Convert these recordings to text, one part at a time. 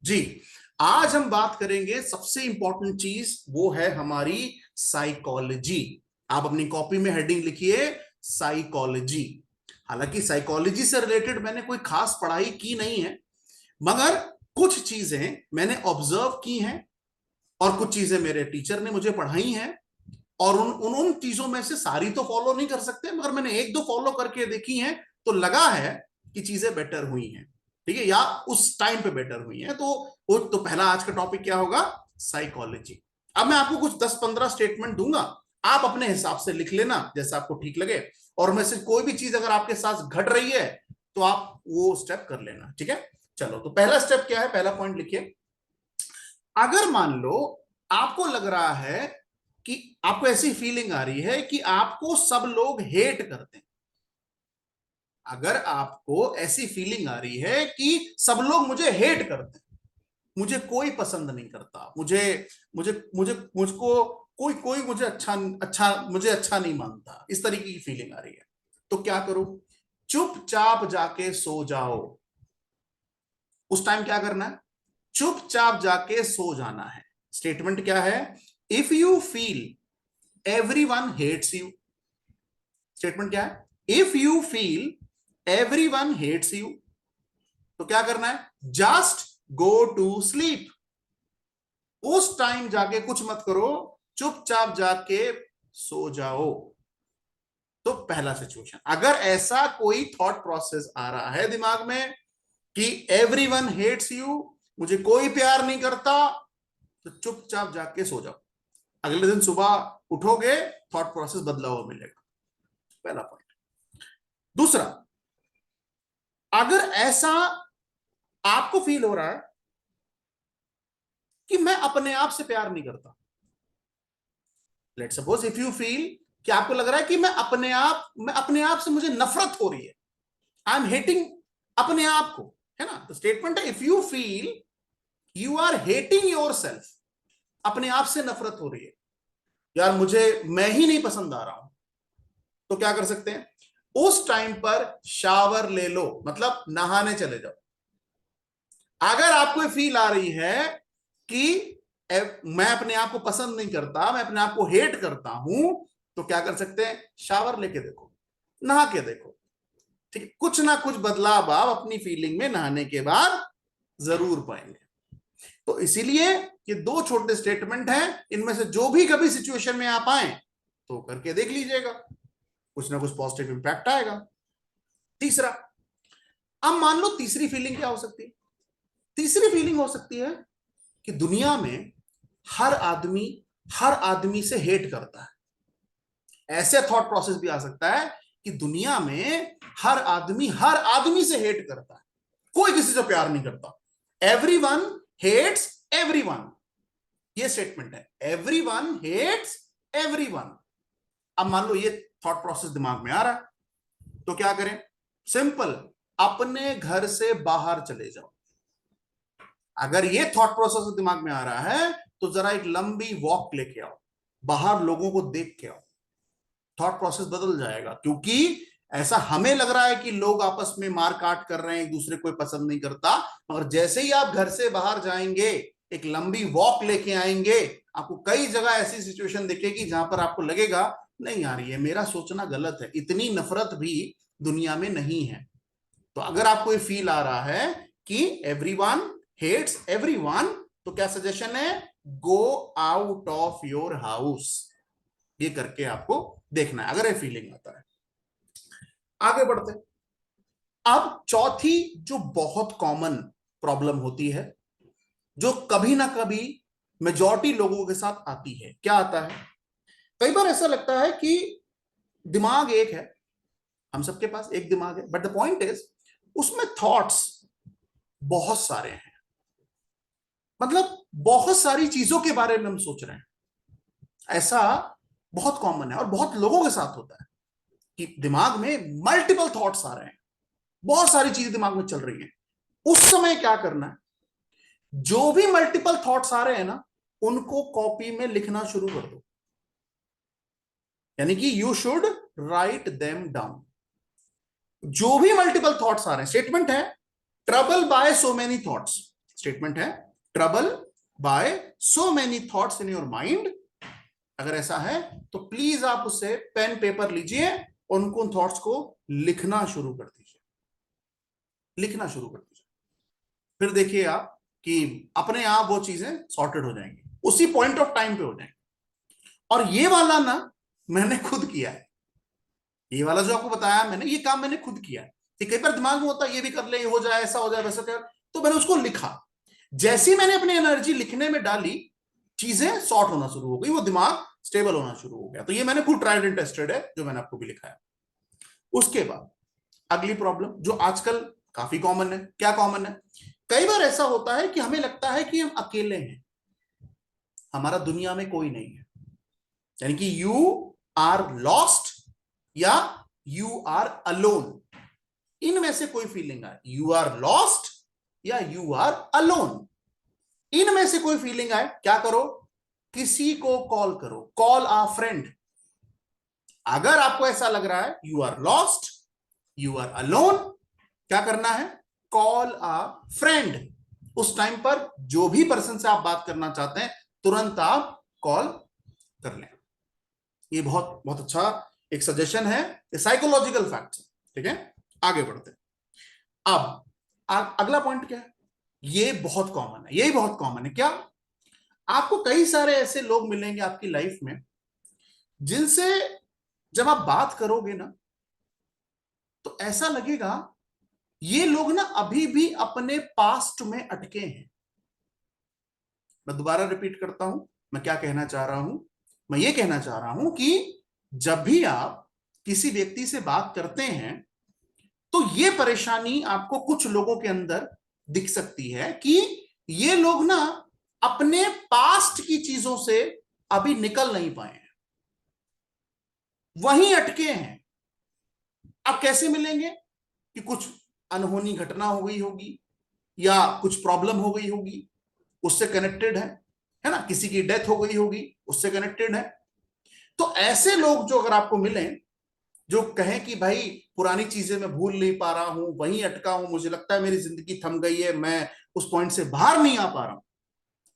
जी, आज हम बात करेंगे सबसे इंपॉर्टेंट चीज, वो है हमारी साइकोलॉजी। आप अपनी कॉपी में हेडिंग लिखिए साइकोलॉजी। हालांकि साइकोलॉजी से रिलेटेड मैंने कोई खास पढ़ाई की नहीं है, मगर कुछ चीजें मैंने ऑब्जर्व की हैं और कुछ चीजें मेरे टीचर ने मुझे पढ़ाई हैं। और उन उन उन चीजों में से सारी तो फॉलो नहीं कर सकते, मगर मैंने एक दो फॉलो करके देखी हैं, तो लगा है कि चीजें बेटर हुई हैं। ठीक है, या उस टाइम पे बेटर हुई हैं। तो पहला आज का टॉपिक क्या होगा? साइकोलॉजी। अब मैं आपको कुछ 10-15 स्टेटमेंट दूंगा, आप अपने हिसाब से लिख लेना जैसा आपको ठीक लगे। और में से कोई भी चीज अगर आपके साथ घट रही है तो आप वो स्टेप कर लेना। ठीक है, चलो। तो पहला स्टेप क्या है, पहला पॉइंट लिखिए। अगर मान लो आपको लग रहा है कि आपको ऐसी फीलिंग आ रही है कि आपको सब लोग हेट करते हैं, अगर आपको ऐसी फीलिंग आ रही है कि सब लोग मुझे हेट करते हैं, मुझे कोई पसंद नहीं करता, मुझे मुझे मुझे मुझको कोई कोई मुझे अच्छा नहीं मानता, इस तरीके की फीलिंग आ रही है, तो क्या करो? चुपचाप जाके सो जाओ। उस टाइम क्या करना है? चुपचाप जाके सो जाना है। स्टेटमेंट क्या है? If you feel everyone hates you. Statement क्या है? If you feel everyone hates you, तो क्या करना है? Just go to sleep. उस टाइम जाके कुछ मत करो, चुपचाप जाके सो जाओ। तो पहला सिचुएशन, अगर ऐसा कोई थॉट प्रोसेस आ रहा है दिमाग में कि एवरीवन हेट्स यू, मुझे कोई प्यार नहीं करता, तो चुपचाप जाके सो जाओ। अगले दिन सुबह उठोगे, थॉट प्रोसेस बदला हुआ मिलेगा। पहला पॉइंट। दूसरा, अगर ऐसा आपको फील हो रहा है कि मैं अपने आप से प्यार नहीं करता, let's suppose if you feel कि आपको लग रहा है कि मैं अपने आप से मुझे नफरत हो रही है, आई एम हेटिंग अपने आप को, है ना? तो स्टेटमेंट है if you feel you are hating yourself, अपने आप से नफरत हो रही है, यार मुझे मैं ही नहीं पसंद आ रहा हूं, तो क्या कर सकते हैं? उस टाइम पर शावर ले लो, मतलब नहाने चले जाओ। अगर आपको फील आ रही है कि मैं अपने आप को पसंद नहीं करता, मैं अपने आप को हेट करता हूं, तो क्या कर सकते हैं? शावर लेके देखो, नहा के देखो। ठीक है, कुछ ना कुछ बदलाव आप अपनी फीलिंग में नहाने के बाद जरूर पाएंगे। तो इसीलिए ये दो छोटे स्टेटमेंट हैं, इनमें से जो भी कभी सिचुएशन में आप आए तो करके देख लीजिएगा, कुछ ना कुछ पॉजिटिव इंपैक्ट आएगा। तीसरा, अब मान लो तीसरी फीलिंग क्या हो सकती है? तीसरी फीलिंग हो सकती है कि दुनिया में हर आदमी हर आदमी से हेट करता है। ऐसे थॉट प्रोसेस भी आ सकता है कि दुनिया में हर आदमी से हेट करता है, कोई किसी से प्यार नहीं करता। एवरीवन हेट्स एवरीवन, ये स्टेटमेंट है, एवरीवन हेट्स एवरीवन। अब मान लो ये थॉट प्रोसेस दिमाग में आ रहा है, तो क्या करें? सिंपल, अपने घर से बाहर चले जाओ। अगर ये थॉट प्रोसेस दिमाग में आ रहा है तो जरा एक लंबी वॉक लेके आओ, बाहर लोगों को देख के आओ, थॉट प्रोसेस बदल जाएगा। क्योंकि ऐसा हमें लग रहा है कि लोग आपस में मार काट कर रहे हैं, एक दूसरे को पसंद नहीं करता, मगर जैसे ही आप घर से बाहर जाएंगे, एक लंबी वॉक लेके आएंगे, आपको कई जगह ऐसी सिचुएशन दिखेगी जहां पर आपको लगेगा नहीं यार, ये मेरा सोचना गलत है, इतनी नफरत भी दुनिया में नहीं है। तो अगर आपको ये फील आ रहा है कि एवरीवन हेट्स एवरीवन, तो क्या सजेशन है? Go out of your house. ये करके आपको देखना है अगर ये फीलिंग आता है। आगे बढ़ते, अब चौथी जो बहुत कॉमन प्रॉब्लम होती है, जो कभी ना कभी मेजॉरिटी लोगों के साथ आती है, क्या आता है? कई बार ऐसा लगता है कि दिमाग एक है, हम सबके पास एक दिमाग है, बट द पॉइंट इज उसमें थॉट्स बहुत सारे हैं। मतलब बहुत सारी चीजों के बारे में हम सोच रहे हैं। ऐसा बहुत कॉमन है और बहुत लोगों के साथ होता है कि दिमाग में मल्टीपल थॉट्स आ रहे हैं, बहुत सारी चीजें दिमाग में चल रही हैं। उस समय क्या करना है? जो भी मल्टीपल थॉट्स आ रहे हैं ना, उनको कॉपी में लिखना शुरू कर दो। यानी कि you should write them down. जो भी मल्टीपल थॉट्स आ रहे हैं, स्टेटमेंट है trouble by so many thoughts. Statement है, trouble by so many thoughts in your mind. अगर ऐसा है तो प्लीज आप उससे पेन पेपर लीजिए और उन थॉट्स को लिखना शुरू कर दीजिए, लिखना शुरू कर दीजिए। फिर देखिए आप कि अपने आप वो चीजें सॉर्टेड हो जाएंगी, उसी पॉइंट ऑफ टाइम पे हो जाएंगी। और ये वाला ना मैंने खुद किया है, ये वाला जो आपको बताया मैंने, ये काम मैंने खुद किया है। कई बार दिमाग में होता है ये भी कर ले, ये हो जाए, ऐसा हो जाए, वैसा कर, तो मैंने उसको लिखा। जैसी मैंने अपनी एनर्जी लिखने में डाली, चीजें सॉर्ट होना शुरू हो गई, वो दिमाग स्टेबल होना शुरू हो गया। तो ये मैंने खुद ट्राइड एंड टेस्टेड है, जो मैंने आपको भी लिखा है। उसके बाद अगली प्रॉब्लम जो आजकल काफी कॉमन है। क्या कॉमन है? कई बार ऐसा होता है कि हमें लगता है कि हम अकेले हैं, हमारा दुनिया में कोई नहीं है, यानी कि यू आर लॉस्ट या यू आर अलोन। इनमें से कोई फीलिंग आए, यू आर लॉस्ट या यू आर अलोन, इनमें से कोई फीलिंग आए, क्या करो? किसी को कॉल करो, कॉल आ फ्रेंड। अगर आपको ऐसा लग रहा है you are lost, you are alone, क्या करना है? Call a friend. उस टाइम पर जो भी पर्सन से आप बात करना चाहते हैं, तुरंत आप कॉल कर लें। ये बहुत बहुत अच्छा एक सजेशन है, साइकोलॉजिकल फैक्ट। ठीक है, आगे बढ़ते हैं। अब अगला पॉइंट क्या है? ये बहुत कॉमन है, यही बहुत कॉमन है। क्या? आपको कई सारे ऐसे लोग मिलेंगे आपकी लाइफ में जिनसे जब आप बात करोगे ना, तो ऐसा लगेगा ये लोग ना अभी भी अपने पास्ट में अटके हैं। मैं दोबारा रिपीट करता हूं, मैं क्या कहना चाह रहा हूं। मैं ये कहना चाह रहा हूं कि जब भी आप किसी व्यक्ति से बात करते हैं, तो ये परेशानी आपको कुछ लोगों के अंदर दिख सकती है कि ये लोग ना अपने पास्ट की चीजों से अभी निकल नहीं पाए हैं, वहीं अटके हैं। अब कैसे मिलेंगे? कि कुछ अनहोनी घटना हो गई होगी या कुछ प्रॉब्लम हो गई होगी, उससे कनेक्टेड है ना, किसी की डेथ हो गई होगी, उससे कनेक्टेड है। तो ऐसे लोग जो अगर आपको मिले, जो कहें कि भाई पुरानी चीजें मैं भूल नहीं पा रहा हूं, वहीं अटका हूं, मुझे लगता है मेरी जिंदगी थम गई है, मैं उस पॉइंट से बाहर नहीं आ पा रहा हूं,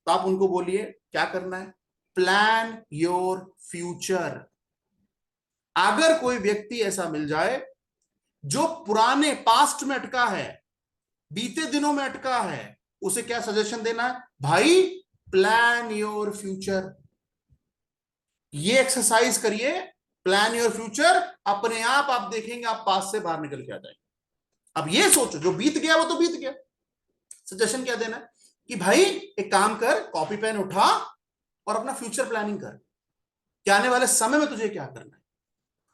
तो आप उनको बोलिए क्या करना है? Plan your future. अगर कोई व्यक्ति ऐसा मिल जाए जो पुराने पास्ट में अटका है, बीते दिनों में अटका है, उसे क्या सजेशन देना है? भाई प्लान योर फ्यूचर। ये एक्सरसाइज करिए, प्लान योर फ्यूचर। अपने आप देखेंगे आप पास से बाहर निकल के आ जाएंगे। अब ये सोचो, जो बीत गया वो तो बीत गया। सजेशन क्या देना है? कि भाई एक काम कर, कॉपी पेन उठा और अपना फ्यूचर प्लानिंग कर कि आने वाले समय में तुझे क्या करना है,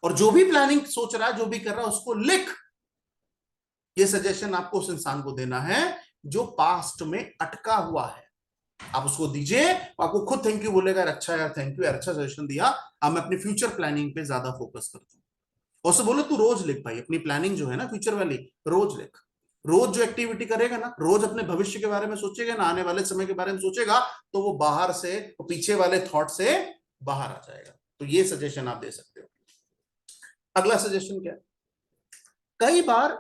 और जो भी प्लानिंग सोच रहा है, जो भी कर रहा है, उसको लिख। ये सजेशन आपको उस इंसान को देना है जो पास्ट में अटका हुआ है। आप उसको दीजिए, आपको खुद थैंक यू बोलेगा, अच्छा यार थैंक यू यार, अच्छा सजेशन दिया, अब मैं अपनी फ्यूचर प्लानिंग पे ज्यादा फोकस करता हूँ। और उससे बोलो तू रोज लिख भाई, अपनी प्लानिंग जो है ना फ्यूचर वाली, रोज लिख। रोज जो एक्टिविटी करेगा ना, रोज अपने भविष्य के बारे में सोचेगा ना, आने वाले समय के बारे में सोचेगा, तो वो बाहर से, पीछे वाले थॉट से बाहर आ जाएगा। तो ये सजेशन आप दे सकते हो। अगला सजेशन क्या है? कई बार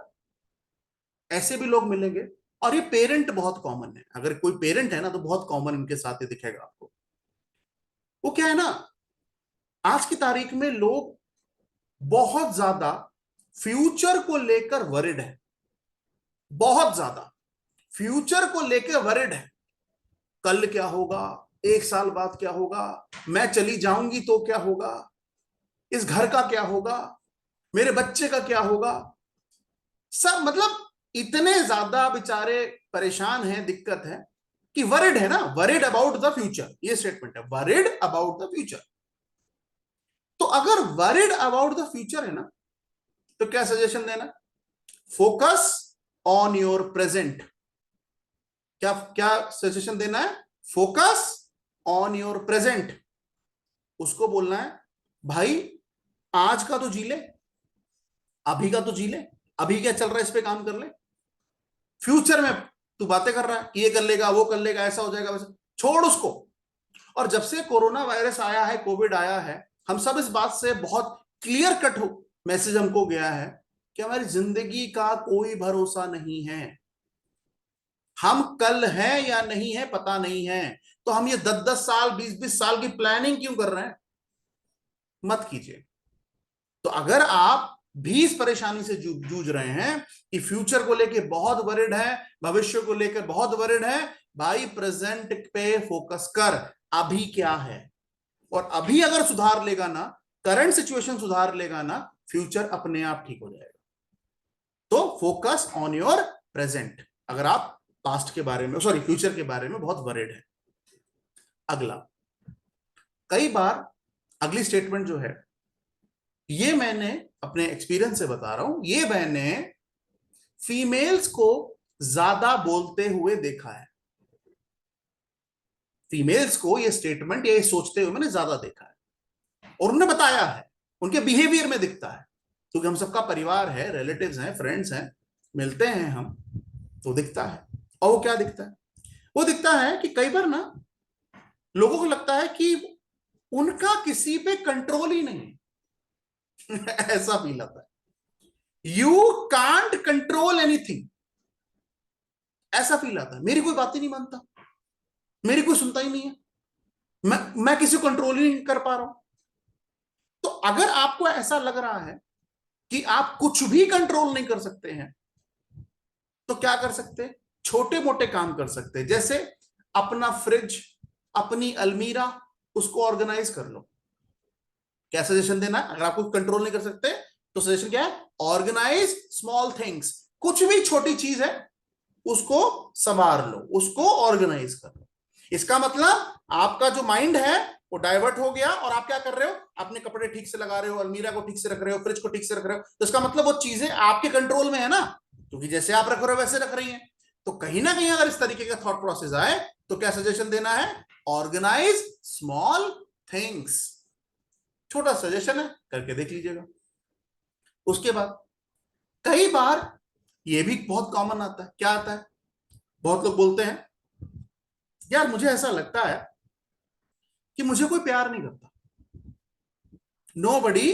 ऐसे भी लोग मिलेंगे, और ये पेरेंट बहुत कॉमन है, अगर कोई पेरेंट है ना तो बहुत कॉमन इनके साथ ये दिखेगा आपको। वो क्या है ना, आज की तारीख में लोग बहुत ज्यादा फ्यूचर को लेकर वरिड है, बहुत ज्यादा फ्यूचर को लेकर वरिड है। कल क्या होगा, एक साल बाद क्या होगा, मैं चली जाऊंगी तो क्या होगा, इस घर का क्या होगा, मेरे बच्चे का क्या होगा। सब मतलब इतने ज्यादा बेचारे परेशान हैं, दिक्कत है कि वरिड है ना, वरिड अबाउट द फ्यूचर, ये स्टेटमेंट है, वरिड अबाउट द फ्यूचर। तो अगर वरिड अबाउट द फ्यूचर है ना, तो क्या सजेशन देना? Focus on your present. क्या क्या सजेशन देना है? Focus on your present. उसको बोलना है भाई आज का तो जी ले, अभी का तो जी ले, अभी क्या चल रहा है इस पे काम कर ले। फ्यूचर में तू बातें कर रहा है कि ये कर लेगा, वो कर लेगा, ऐसा हो जाएगा, वैसा, छोड़ उसको। और जब से कोरोना वायरस आया है, कोविड आया है, हम सब इस बात से बहुत क्लियर कट हो मैसेज हमको गया है कि हमारी जिंदगी का कोई भरोसा नहीं है। हम कल हैं या नहीं है पता नहीं है, तो हम ये 10-10 साल 20-20 साल की प्लानिंग क्यों कर रहे हैं? मत कीजिए। तो अगर आप भी इस परेशानी से जूझ रहे हैं कि फ्यूचर को लेके बहुत वरिड है, भविष्य को लेकर बहुत वरिड है, भाई प्रेजेंट पे फोकस कर। अभी क्या है, और अभी अगर सुधार लेगा ना, करंट सिचुएशन सुधार लेगा ना, फ्यूचर अपने आप ठीक हो जाएगा। तो फोकस ऑन योर प्रेजेंट, अगर आप पास्ट के बारे में, सॉरी फ्यूचर के बारे में बहुत वरिड है। अगला, कई बार अगली स्टेटमेंट जो है, ये मैंने अपने एक्सपीरियंस से बता रहा हूं, ये मैंने फीमेल्स को ज्यादा बोलते हुए देखा है। फीमेल्स को ये स्टेटमेंट या ये सोचते हुए मैंने ज्यादा देखा है, और उन्होंने बताया है, उनके बिहेवियर में दिखता है, क्योंकि हम सबका परिवार है, रिलेटिव्स हैं, फ्रेंड्स हैं, मिलते हैं हम, तो दिखता है। और वो क्या दिखता है? वो दिखता है कि कई बार ना लोगों को लगता है कि उनका किसी पे कंट्रोल ही नहीं है। ऐसा फील आता है, यू कांट कंट्रोल एनीथिंग, ऐसा फील आता है। मेरी कोई बात ही नहीं मानता, मेरी कोई सुनता ही नहीं है, मैं किसी को कंट्रोल ही नहीं कर पा रहा हूं। तो अगर आपको ऐसा लग रहा है कि आप कुछ भी कंट्रोल नहीं कर सकते हैं, तो क्या कर सकते हैं? छोटे मोटे काम कर सकते हैं, जैसे अपना फ्रिज, अपनी अलमीरा, उसको ऑर्गेनाइज कर लो। क्या सजेशन देना है? अगर आपको कंट्रोल नहीं कर सकते तो सजेशन क्या है? Organise small things. कुछ भी छोटी चीज है उसको संवार लो, उसको ऑर्गेनाइज कर लो। इसका मतलब आपका जो माइंड है वो डाइवर्ट हो गया, और आप क्या कर रहे हो? अपने कपड़े ठीक से लगा रहे हो, अलमीरा को ठीक से रख रहे हो, फ्रिज को ठीक से रख रहे हो। तो इसका मतलब वो चीजें आपके कंट्रोल में है ना, क्योंकि जैसे आप रख रहे हो वैसे रख रही हैं। तो कहीं ना कहीं अगर इस तरीके का थॉट प्रोसेस आए तो क्या सजेशन देना है? Organise small things. छोटा सजेशन है, करके देख लीजिएगा। उसके बाद कई बार ये भी बहुत कॉमन आता है। क्या आता है? बहुत लोग बोलते हैं, यार मुझे ऐसा लगता है कि मुझे कोई प्यार नहीं करता, nobody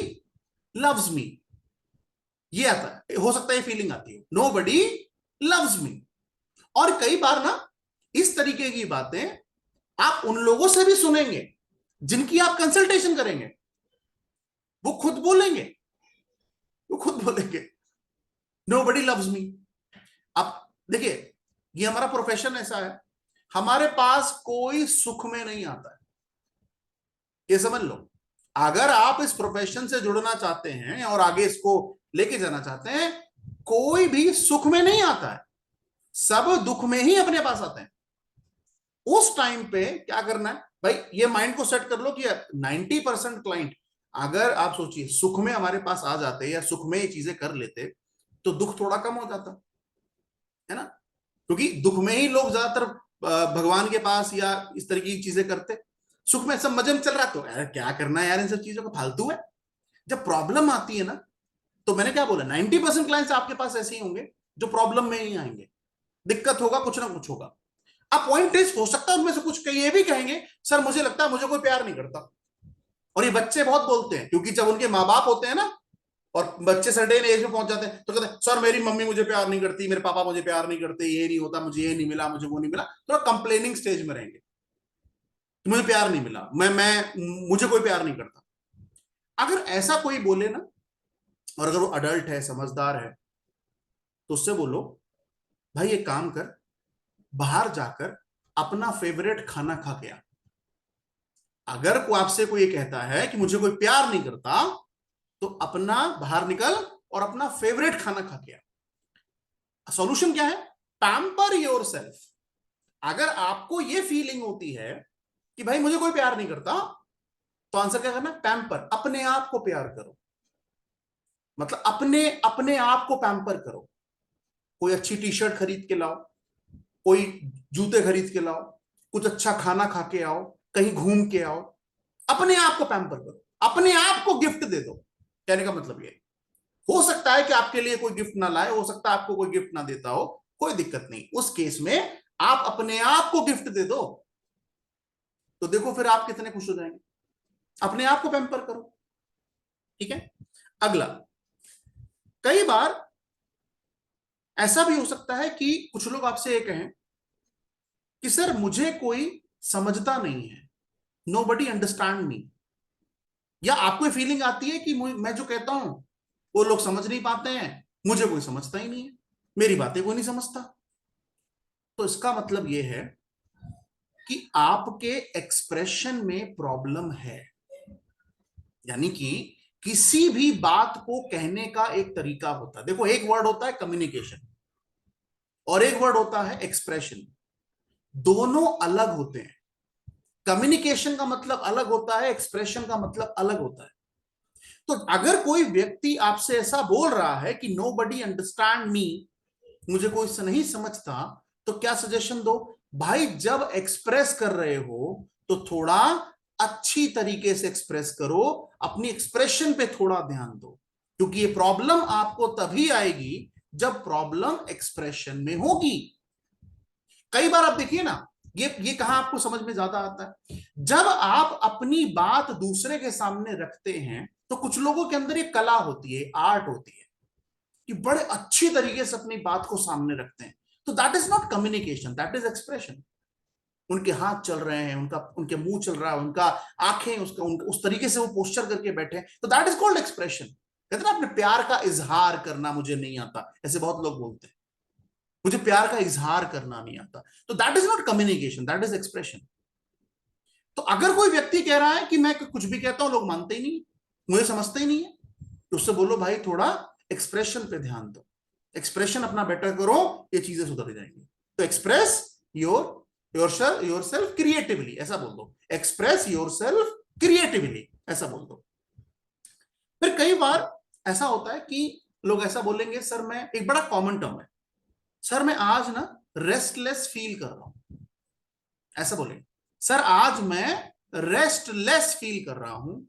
loves me। ये आता है, हो सकता है ये फीलिंग आती है, nobody loves me। और कई बार ना इस तरीके की बातें आप उन लोगों से भी सुनेंगे जिनकी आप कंसल्टेशन करेंगे, वो खुद बोलेंगे, वो खुद बोलेंगे nobody loves me। अब देखिए, ये हमारा प्रोफेशन ऐसा है, हमारे पास कोई सुख में नहीं आता है, ये समझ लो। अगर आप इस प्रोफेशन से जुड़ना चाहते हैं और आगे इसको लेके जाना चाहते हैं, कोई भी सुख में नहीं आता है, सब दुख में ही अपने पास आते हैं। उस टाइम पे क्या करना है भाई? ये माइंड को सेट कर लो कि 90% क्लाइंट, अगर आप सोचिए सुख में हमारे पास आ जाते या सुख में ये चीजें कर लेते, तो दुख थोड़ा कम हो जाता है ना, क्योंकि दुख में ही लोग ज्यादातर भगवान के पास या इस तरीके की चीजें करते। सुख में सब मजे में चल रहा तो यार क्या करना है यार, इन सब चीजों का फालतू है। जब प्रॉब्लम आती है ना, तो मैंने क्या बोला, 90% क्लाइंट्स आपके पास ऐसे ही होंगे जो प्रॉब्लम में ही आएंगे, दिक्कत होगा, कुछ ना कुछ होगा। अब पॉइंट इज, हो सकता है उनमें से कुछ ये भी कहेंगे, सर मुझे लगता है मुझे कोई प्यार नहीं करता। और ये बच्चे बहुत बोलते हैं, क्योंकि जब उनके माँ बाप होते हैं ना, और बच्चे सर्टेन एज में पहुंच जाते हैं, तो कहते हैं सर मेरी मम्मी मुझे प्यार नहीं करती, मेरे पापा मुझे प्यार नहीं करते, ये नहीं होता, मुझे ये नहीं मिला, मुझे वो नहीं मिला, थोड़ा कंप्लेनिंग स्टेज में रहेंगे, मुझे प्यार नहीं मिला, मैं मुझे कोई प्यार नहीं करता। अगर ऐसा कोई बोले ना, और अगर वो अडल्ट है, समझदार है, तो उससे बोलो, भाई एक काम कर, बाहर जाकर अपना फेवरेट खाना खा के आ। अगर को आपसे कोई ये कहता है कि मुझे कोई प्यार नहीं करता, तो अपना बाहर निकल और अपना फेवरेट खाना खा के आ। सॉल्यूशन क्या है? Pamper your self. अगर आपको ये फीलिंग होती है कि भाई मुझे कोई प्यार नहीं करता, तो आंसर क्या करना? पैम्पर, अपने आप को प्यार करो, मतलब अपने अपने आप को पैम्पर करो। कोई अच्छी टी शर्ट खरीद के लाओ, कोई जूते खरीद के लाओ, कुछ अच्छा खाना खा के आओ, कहीं घूम के आओ, अपने आप को पैम्पर करो, अपने आप को गिफ्ट दे दो। कहने का मतलब ये, हो सकता है कि आपके लिए कोई गिफ्ट ना लाए, हो सकता है आपको कोई गिफ्ट ना देता हो, कोई दिक्कत नहीं, उस केस में आप अपने आप को गिफ्ट दे दो, तो देखो फिर आप कितने खुश हो जाएंगे। अपने आप को पैम्पर करो, ठीक है। अगला, कई बार ऐसा भी हो सकता है कि कुछ लोग आपसे ये कहें कि सर मुझे कोई समझता नहीं है, नोबडी अंडरस्टैंड मी। या आपको फीलिंग आती है कि मैं जो कहता हूं वो लोग समझ नहीं पाते हैं, मुझे कोई समझता ही नहीं है, मेरी बातें कोई नहीं समझता। तो इसका मतलब यह है कि आपके एक्सप्रेशन में प्रॉब्लम है। यानी कि किसी भी बात को कहने का एक तरीका होता है। देखो, एक वर्ड होता है कम्युनिकेशन और एक वर्ड होता है एक्सप्रेशन। दोनों अलग होते हैं। कम्युनिकेशन का मतलब अलग होता है, एक्सप्रेशन का मतलब अलग होता है। तो अगर कोई व्यक्ति आपसे ऐसा बोल रहा है कि नो बडी अंडरस्टैंड मी, मुझे कोई नहीं समझता, तो क्या सजेशन दो? भाई, जब एक्सप्रेस कर रहे हो तो थोड़ा अच्छी तरीके से एक्सप्रेस करो, अपनी एक्सप्रेशन पे थोड़ा ध्यान दो, क्योंकि ये प्रॉब्लम आपको तभी आएगी जब प्रॉब्लम एक्सप्रेशन में होगी। कई बार आप देखिए ना, ये कहां आपको समझ में ज्यादा आता है, जब आप अपनी बात दूसरे के सामने रखते हैं तो कुछ लोगों के अंदर एक कला होती है, आर्ट होती है कि बड़े अच्छी तरीके से अपनी बात को सामने रखते हैं। तो that is not communication, that is expression. उनके हाथ चल रहे हैं, उनके मुंह चल रहा है, उनका आंखें उस तरीके से वो पोस्चर करके बैठे हैं, तो दैट इज कॉल्ड एक्सप्रेशन। कहते ना, अपने प्यार का इजहार करना मुझे नहीं आता, ऐसे बहुत लोग बोलते हैं, मुझे प्यार का इजहार करना नहीं आता। तो that is not communication, that is expression. तो अगर कोई व्यक्ति कह रहा है कि मैं कुछ भी कहता हूं लोग मानते ही नहीं, मुझे समझते ही नहीं है, तो उससे बोलो भाई थोड़ा एक्सप्रेशन पे ध्यान दो, एक्सप्रेशन अपना बेटर करो, ये चीजें सुधर जाएंगी। तो एक्सप्रेस योर सेल्फ क्रिएटिवली, ऐसा बोल दो, एक्सप्रेस योर सेल्फ क्रिएटिवली, ऐसा बोल दो। फिर कई बार ऐसा होता है कि लोग ऐसा बोलेंगे, सर मैं, एक बड़ा कॉमन टर्म है, सर मैं आज ना रेस्टलेस फील कर रहा हूं, ऐसा बोलेंगे, सर आज मैं रेस्टलेस फील कर रहा हूं।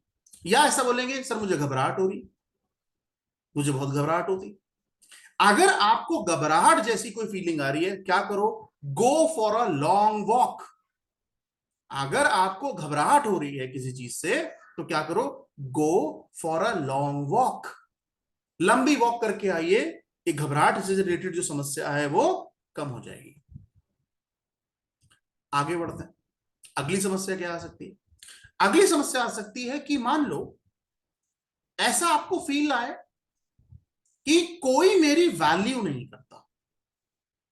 या ऐसा बोलेंगे, सर मुझे घबराहट हो रही, मुझे बहुत घबराहट होती। अगर आपको घबराहट जैसी कोई फीलिंग आ रही है, क्या करो? Go for a long walk. अगर आपको घबराहट हो रही है किसी चीज से, तो क्या करो? Go for a long walk, लंबी वॉक करके आइए, ये घबराहट से रिलेटेड जो समस्या है वो कम हो जाएगी। आगे बढ़ते हैं, अगली समस्या क्या आ सकती है? अगली समस्या आ सकती है कि मान लो ऐसा आपको फील आए कि कोई मेरी वैल्यू नहीं करता,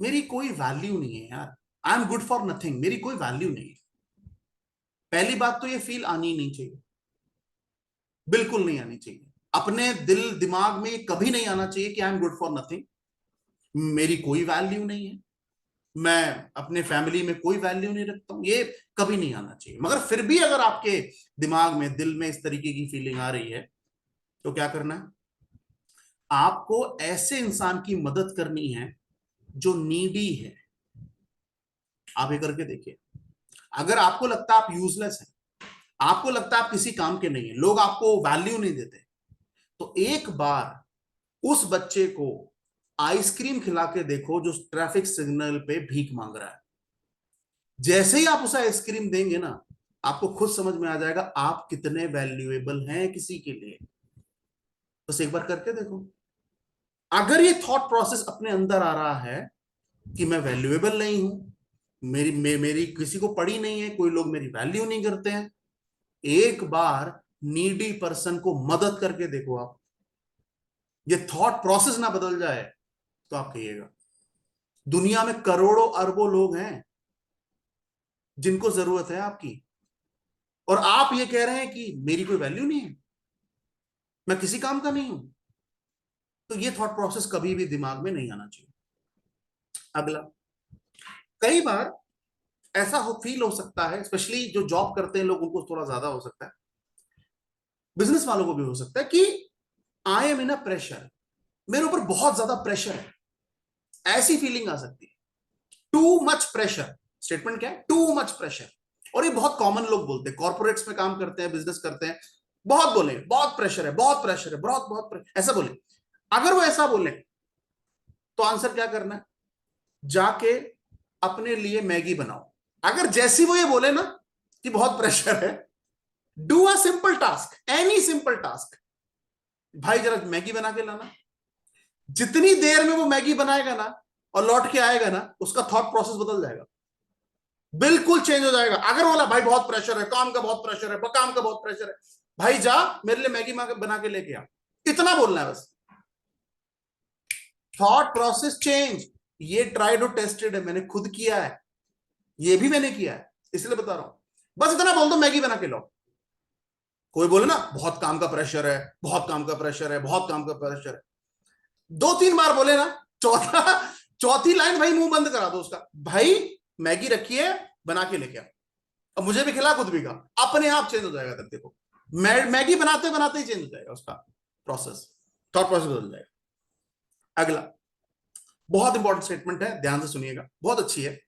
मेरी कोई वैल्यू नहीं है यार, I am good for nothing, मेरी कोई वैल्यू नहीं है। पहली बात तो ये फील आनी नहीं चाहिए, बिल्कुल नहीं आनी चाहिए। अपने दिल दिमाग में कभी नहीं आना चाहिए कि I am good for nothing, मेरी कोई वैल्यू नहीं है, मैं अपने फैमिली में कोई वैल्यू नहीं रखता हूं, ये कभी नहीं आना चाहिए। मगर फिर भी अगर आपके दिमाग में, दिल में इस तरीके की फीलिंग आ रही है, तो क्या करना है? आपको ऐसे इंसान की मदद करनी है जो नीडी है। आप ये करके देखिए। अगर आपको लगता है आप यूजलेस हैं, आपको लगता है आप किसी काम के नहीं है, लोग आपको वैल्यू नहीं देते, तो एक बार उस बच्चे को आइसक्रीम खिला के देखो जो ट्रैफिक सिग्नल पे भीख मांग रहा है। जैसे ही आप उसे आइसक्रीम देंगे ना, आपको खुद समझ में आ जाएगा आप कितने वैल्यूएबल हैं किसी के लिए। बस एक बार करके देखो। अगर ये थॉट प्रोसेस अपने अंदर आ रहा है कि मैं वैल्यूएबल नहीं हूं, मेरी किसी को पड़ी नहीं है, कोई लोग मेरी वैल्यू नहीं करते हैं, एक बार नीडी पर्सन को मदद करके देखो आप, ये थॉट प्रोसेस ना बदल जाए तो आप कहिएगा। दुनिया में करोड़ों अरबों लोग हैं जिनको जरूरत है आपकी, और आप ये कह रहे हैं कि मेरी कोई वैल्यू नहीं है, मैं किसी काम का नहीं हूं। तो ये थॉट प्रोसेस कभी भी दिमाग में नहीं आना चाहिए। अगला, कई बार ऐसा फील हो सकता है, स्पेशली जो जॉब करते हैं लोग, उनको थोड़ा ज्यादा हो सकता है, बिजनेस वालों को भी हो सकता है कि I am in a pressure, मेरे ऊपर बहुत ज्यादा प्रेशर है, ऐसी फीलिंग आ सकती है। टू मच प्रेशर, स्टेटमेंट क्या है? Too much pressure. और ये बहुत कॉमन लोग बोलते हैं, कॉर्पोरेट्स में काम करते हैं, बिजनेस करते हैं, बहुत बोले बहुत प्रेशर है, बहुत प्रेशर है, बहुत बहुत प्रेशर, ऐसा बोले। अगर वो ऐसा बोले तो आंसर क्या करना है? जाके अपने लिए मैगी बनाओ। अगर जैसी वो ये बोले ना कि बहुत प्रेशर है, do a simple task, any simple task, भाई जरा मैगी बना के लाना। जितनी देर में वो मैगी बनाएगा ना और लौट के आएगा ना, उसका थॉट प्रोसेस बदल जाएगा। बिल्कुल चेंज हो जाएगा। अगर बोला भाई बहुत प्रेशर है, काम का बहुत प्रेशर है, काम का बहुत प्रेशर है, भाई जा मेरे लिए मैगी बना के लेके आ, इतना बोलना है बस। थॉट प्रोसेस चेंज, ये ट्राइड और टेस्टेड है, मैंने खुद किया है, ये भी मैंने किया है, इसलिए बता रहा हूं। बस इतना बोल दो मैगी बना के लो। कोई बोले ना बहुत काम का प्रेशर है, बहुत काम का प्रेशर है, बहुत काम का प्रेशर है, 2-3 बार बोले ना, चौथा चौथी लाइन भाई मुंह बंद करा दो उसका, भाई मैगी रखी है बना के लेके आ, अब मुझे भी खिला खुद भी खा, अपने आप चेंज हो जाएगा। तब देखो मैगी बनाते बनाते ही चेंज हो जाएगा उसका प्रोसेस, थॉट प्रोसेस बदल जाएगा। अगला बहुत इंपॉर्टेंट स्टेटमेंट है, ध्यान से सुनिएगा, बहुत अच्छी है।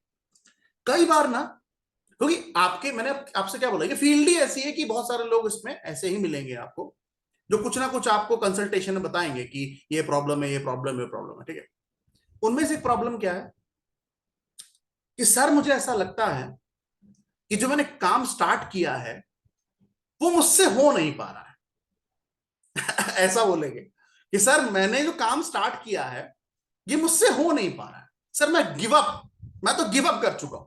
कई बार ना, क्योंकि आपके मैंने आपसे क्या बोला, ये फील्ड ही ऐसी है कि बहुत सारे लोग इसमें ऐसे ही मिलेंगे आपको, जो कुछ ना कुछ आपको कंसल्टेशन में बताएंगे कि ये प्रॉब्लम है, ये प्रॉब्लम है, ये प्रॉब्लम है, ठीक है। उनमें से एक प्रॉब्लम क्या है कि सर मुझे ऐसा लगता है कि जो मैंने काम स्टार्ट किया है वो मुझसे हो नहीं पा रहा है। ऐसा बोलेंगे कि सर मैंने जो काम स्टार्ट किया है ये मुझसे हो नहीं पा रहा है, सर मैं गिव अप, मैं तो गिव अप कर चुका हूं,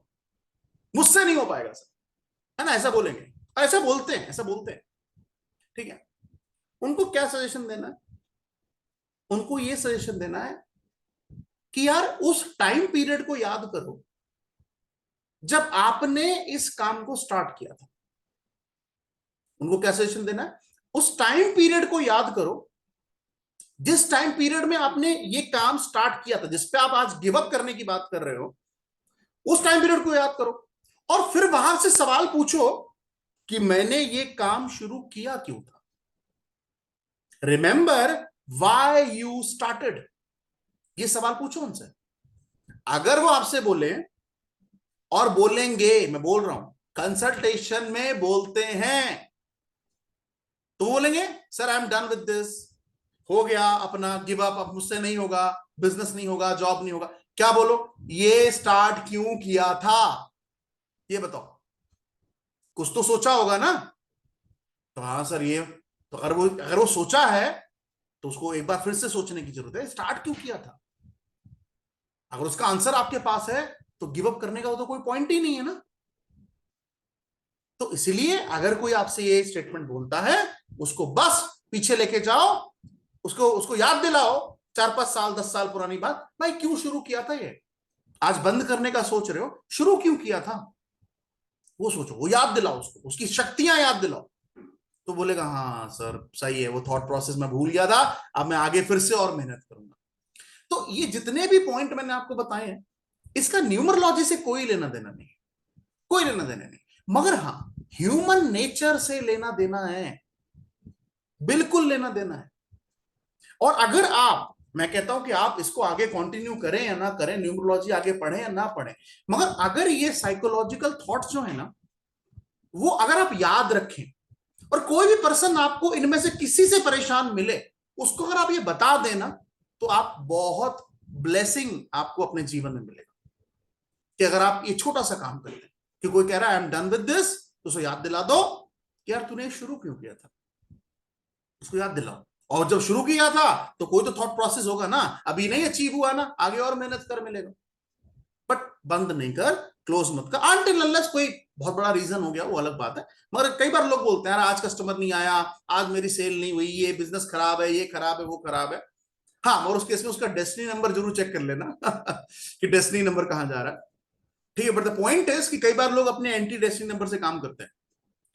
मुझसे नहीं हो पाएगा सर, है ना, ऐसा बोलेंगे। ऐसा बोलते हैं, ऐसा बोलते हैं, ठीक है। उनको क्या सजेशन देना है, उनको ये सजेशन देना है कि यार उस टाइम पीरियड को याद करो जब आपने इस काम को स्टार्ट किया था। उनको क्या सजेशन देना है, उस टाइम पीरियड को याद करो जिस टाइम पीरियड में आपने ये काम स्टार्ट किया था, जिसपे आप आज गिव अप करने की बात कर रहे हो, उस टाइम पीरियड को याद करो और फिर वहां से सवाल पूछो कि मैंने ये काम शुरू किया क्यों था। रिमेंबर व्हाई यू स्टार्टेड, ये सवाल पूछो उनसे। अगर वो आपसे बोले, और बोलेंगे, मैं बोल रहा हूं कंसल्टेशन में बोलते हैं, तो बोलेंगे sir I am done with this, हो गया अपना गिव अप, अब मुझसे नहीं होगा, बिजनेस नहीं होगा, जॉब नहीं होगा। क्या बोलो, ये स्टार्ट क्यों किया था, ये बताओ। कुछ तो सोचा होगा ना, तो हाँ सर ये, तो अगर वो सोचा है तो उसको एक बार फिर से सोचने की जरूरत है, स्टार्ट क्यों किया था। अगर उसका आंसर आपके पास है तो गिव अप करने का तो कोई पॉइंट ही नहीं है ना। तो इसलिए अगर कोई आपसे ये स्टेटमेंट बोलता है, उसको बस पीछे लेके जाओ, उसको उसको याद दिलाओ 4-5 साल 10 साल पुरानी बात, भाई क्यों शुरू किया था ये, आज बंद करने का सोच रहे हो, शुरू क्यों किया था, वो सोचो, वो याद दिलाओ उसको, उसकी शक्तियां याद दिलाओ। तो बोलेगा हाँ सर सही है, वो थॉट प्रोसेस मैं भूल गया था, अब मैं आगे फिर से और मेहनत करूंगा। तो ये जितने भी पॉइंट मैंने आपको बताए हैं, इसका न्यूमरोलॉजी से कोई लेना देना नहीं, कोई लेना देना नहीं, मगर हाँ ह्यूमन नेचर से लेना देना है, बिल्कुल लेना देना है। और अगर आप, मैं कहता हूं कि आप इसको आगे कंटिन्यू करें या ना करें, न्यूमरोलॉजी आगे पढ़ें या ना पढ़ें, मगर अगर ये साइकोलॉजिकल थॉट्स जो है ना, वो अगर आप याद रखें, और कोई भी पर्सन आपको इनमें से किसी से परेशान मिले, उसको अगर आप ये बता देना, तो आप बहुत ब्लेसिंग आपको अपने जीवन में मिलेगा। कि अगर आप ये छोटा सा काम करते हैं कि कोई कह रहा है I am done with this, तो उसे याद दिला दो कि यार तूने शुरू क्यों किया था, उसको याद दिलाओ। और जब शुरू किया था तो कोई तो थॉट प्रोसेस होगा ना, अभी नहीं अचीव हुआ ना, आगे और मेहनत कर मिलेगा, बट बंद नहीं कर, क्लोज मत कर, अनटिल अनलेस कोई बहुत बड़ा रीजन हो गया, वो अलग बात है। मगर कई बार लोग बोलते हैं यार आज कस्टमर नहीं आया, आज मेरी सेल नहीं हुई, ये बिजनेस खराब है, ये खराब है, वो खराब है। हाँ, और उस केस में उसका डेस्टिनी नंबर जरूर चेक कर लेना कि डेस्टिनी नंबर कहां जा रहा है, ठीक है। बट द पॉइंट इज कि कई बार लोग अपने एंटी डेस्टिनी नंबर से काम करते हैं,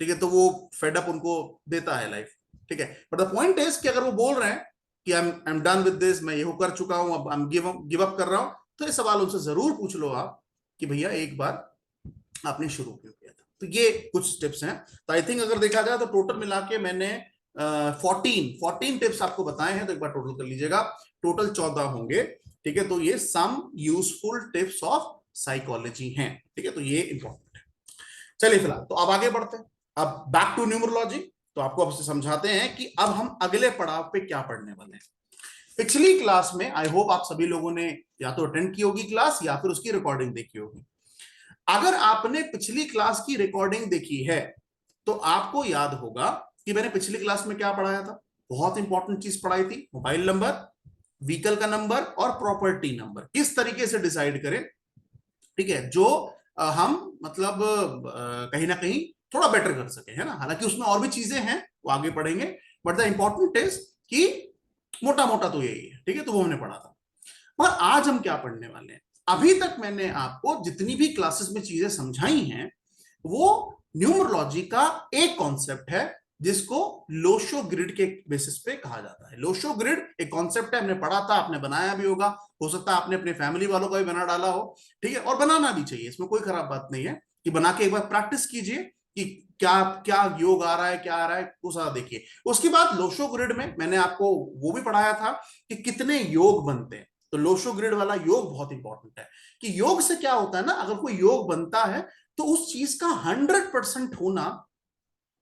ठीक है, तो वो फेड अप उनको देता है लाइफ, ठीक है। बट द पॉइंट इज कि अगर वो बोल रहे हैं कि I am done with this, मैं ये कर चुका हूं, अब आई एम गिव अप कर रहा हूं, तो ये सवाल उनसे जरूर पूछ लो आप कि भैया एक बार आपने शुरू क्यों किया था। तो ये कुछ टिप्स हैं। तो आई थिंक अगर देखा जाए तो टोटल मिला के मैंने 14 टिप्स आपको बताए हैं, तो एक बार टोटल कर लीजिएगा, टोटल 14 होंगे, ठीक है। तो ये some useful tips of psychology हैं, ठीक है, तो ये इंपॉर्टेंट है। चलिए फिलहाल तो अब आगे बढ़ते हैं, अब बैक टू न्यूमरोलॉजी। तो आपको अब से समझाते हैं कि अब हम अगले पड़ाव पे क्या पढ़ने वाले हैं। पिछली क्लास में आई होप आप सभी लोगों ने या तो अटेंड की होगी क्लास या फिर उसकी रिकॉर्डिंग देखी होगी। अगर आपने पिछली क्लास की रिकॉर्डिंग देखी है तो आपको याद होगा कि मैंने पिछली क्लास में क्या पढ़ाया था, बहुत इंपॉर्टेंट चीज पढ़ाई थी, मोबाइल नंबर, व्हीकल का नंबर और प्रॉपर्टी नंबर किस तरीके से डिसाइड करें, ठीक है। जो हम मतलब कहीं ना कहीं थोड़ा बेटर कर सके, है ना। हालांकि उसमें और भी चीजें हैं, वो आगे पढ़ेंगे, बट द इंपॉर्टेंट इज कि मोटा मोटा तो यही है, ठीक है। तो वो हमने पढ़ा था। और आज हम क्या पढ़ने वाले हैं, अभी तक मैंने आपको जितनी भी क्लासेस में चीजें समझाई हैं वो न्यूमरोलॉजी का एक कॉन्सेप्ट है जिसको लोशो ग्रिड के बेसिस पे कहा जाता है। लोशो ग्रिड एक कॉन्सेप्ट है, हमने पढ़ा था, आपने बनाया भी होगा, हो सकता है आपने अपने फैमिली वालों का भी बना डाला हो, ठीक है। और बनाना भी चाहिए, इसमें कोई खराब बात नहीं है कि बना के एक बार प्रैक्टिस कीजिए कि क्या क्या योग आ रहा है, क्या आ रहा है, वो सारा देखिए। उसके बाद लोशो ग्रिड में मैंने आपको वो भी पढ़ाया था कि कितने योग बनते हैं। तो लोशो ग्रिड वाला योग बहुत इंपॉर्टेंट है कि योग से क्या होता है ना, अगर कोई योग बनता है तो उस चीज का 100% होना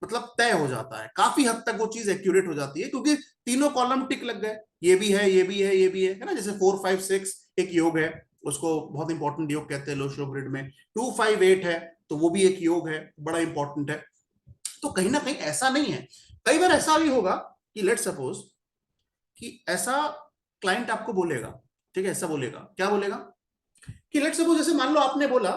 मतलब तय हो जाता है, काफी हद तक वो चीज एक्यूरेट हो जाती है, क्योंकि तीनों कॉलम टिक लग गए, ये भी है, ये भी है, ये भी है ना। जैसे 4, 5, 6 एक योग है, उसको बहुत इंपॉर्टेंट योग कहते हैं लोशो ग्रिड में। 2, 5, 8 है तो वो भी एक योग है, बड़ा इंपॉर्टेंट है। तो कहीं ना कहीं ऐसा नहीं है, कई बार ऐसा भी होगा कि लेट सपोज कि ऐसा क्लाइंट आपको बोलेगा, ठीक है, ऐसा बोलेगा, क्या बोलेगा कि लेट सपोज जैसे मान लो आपने बोला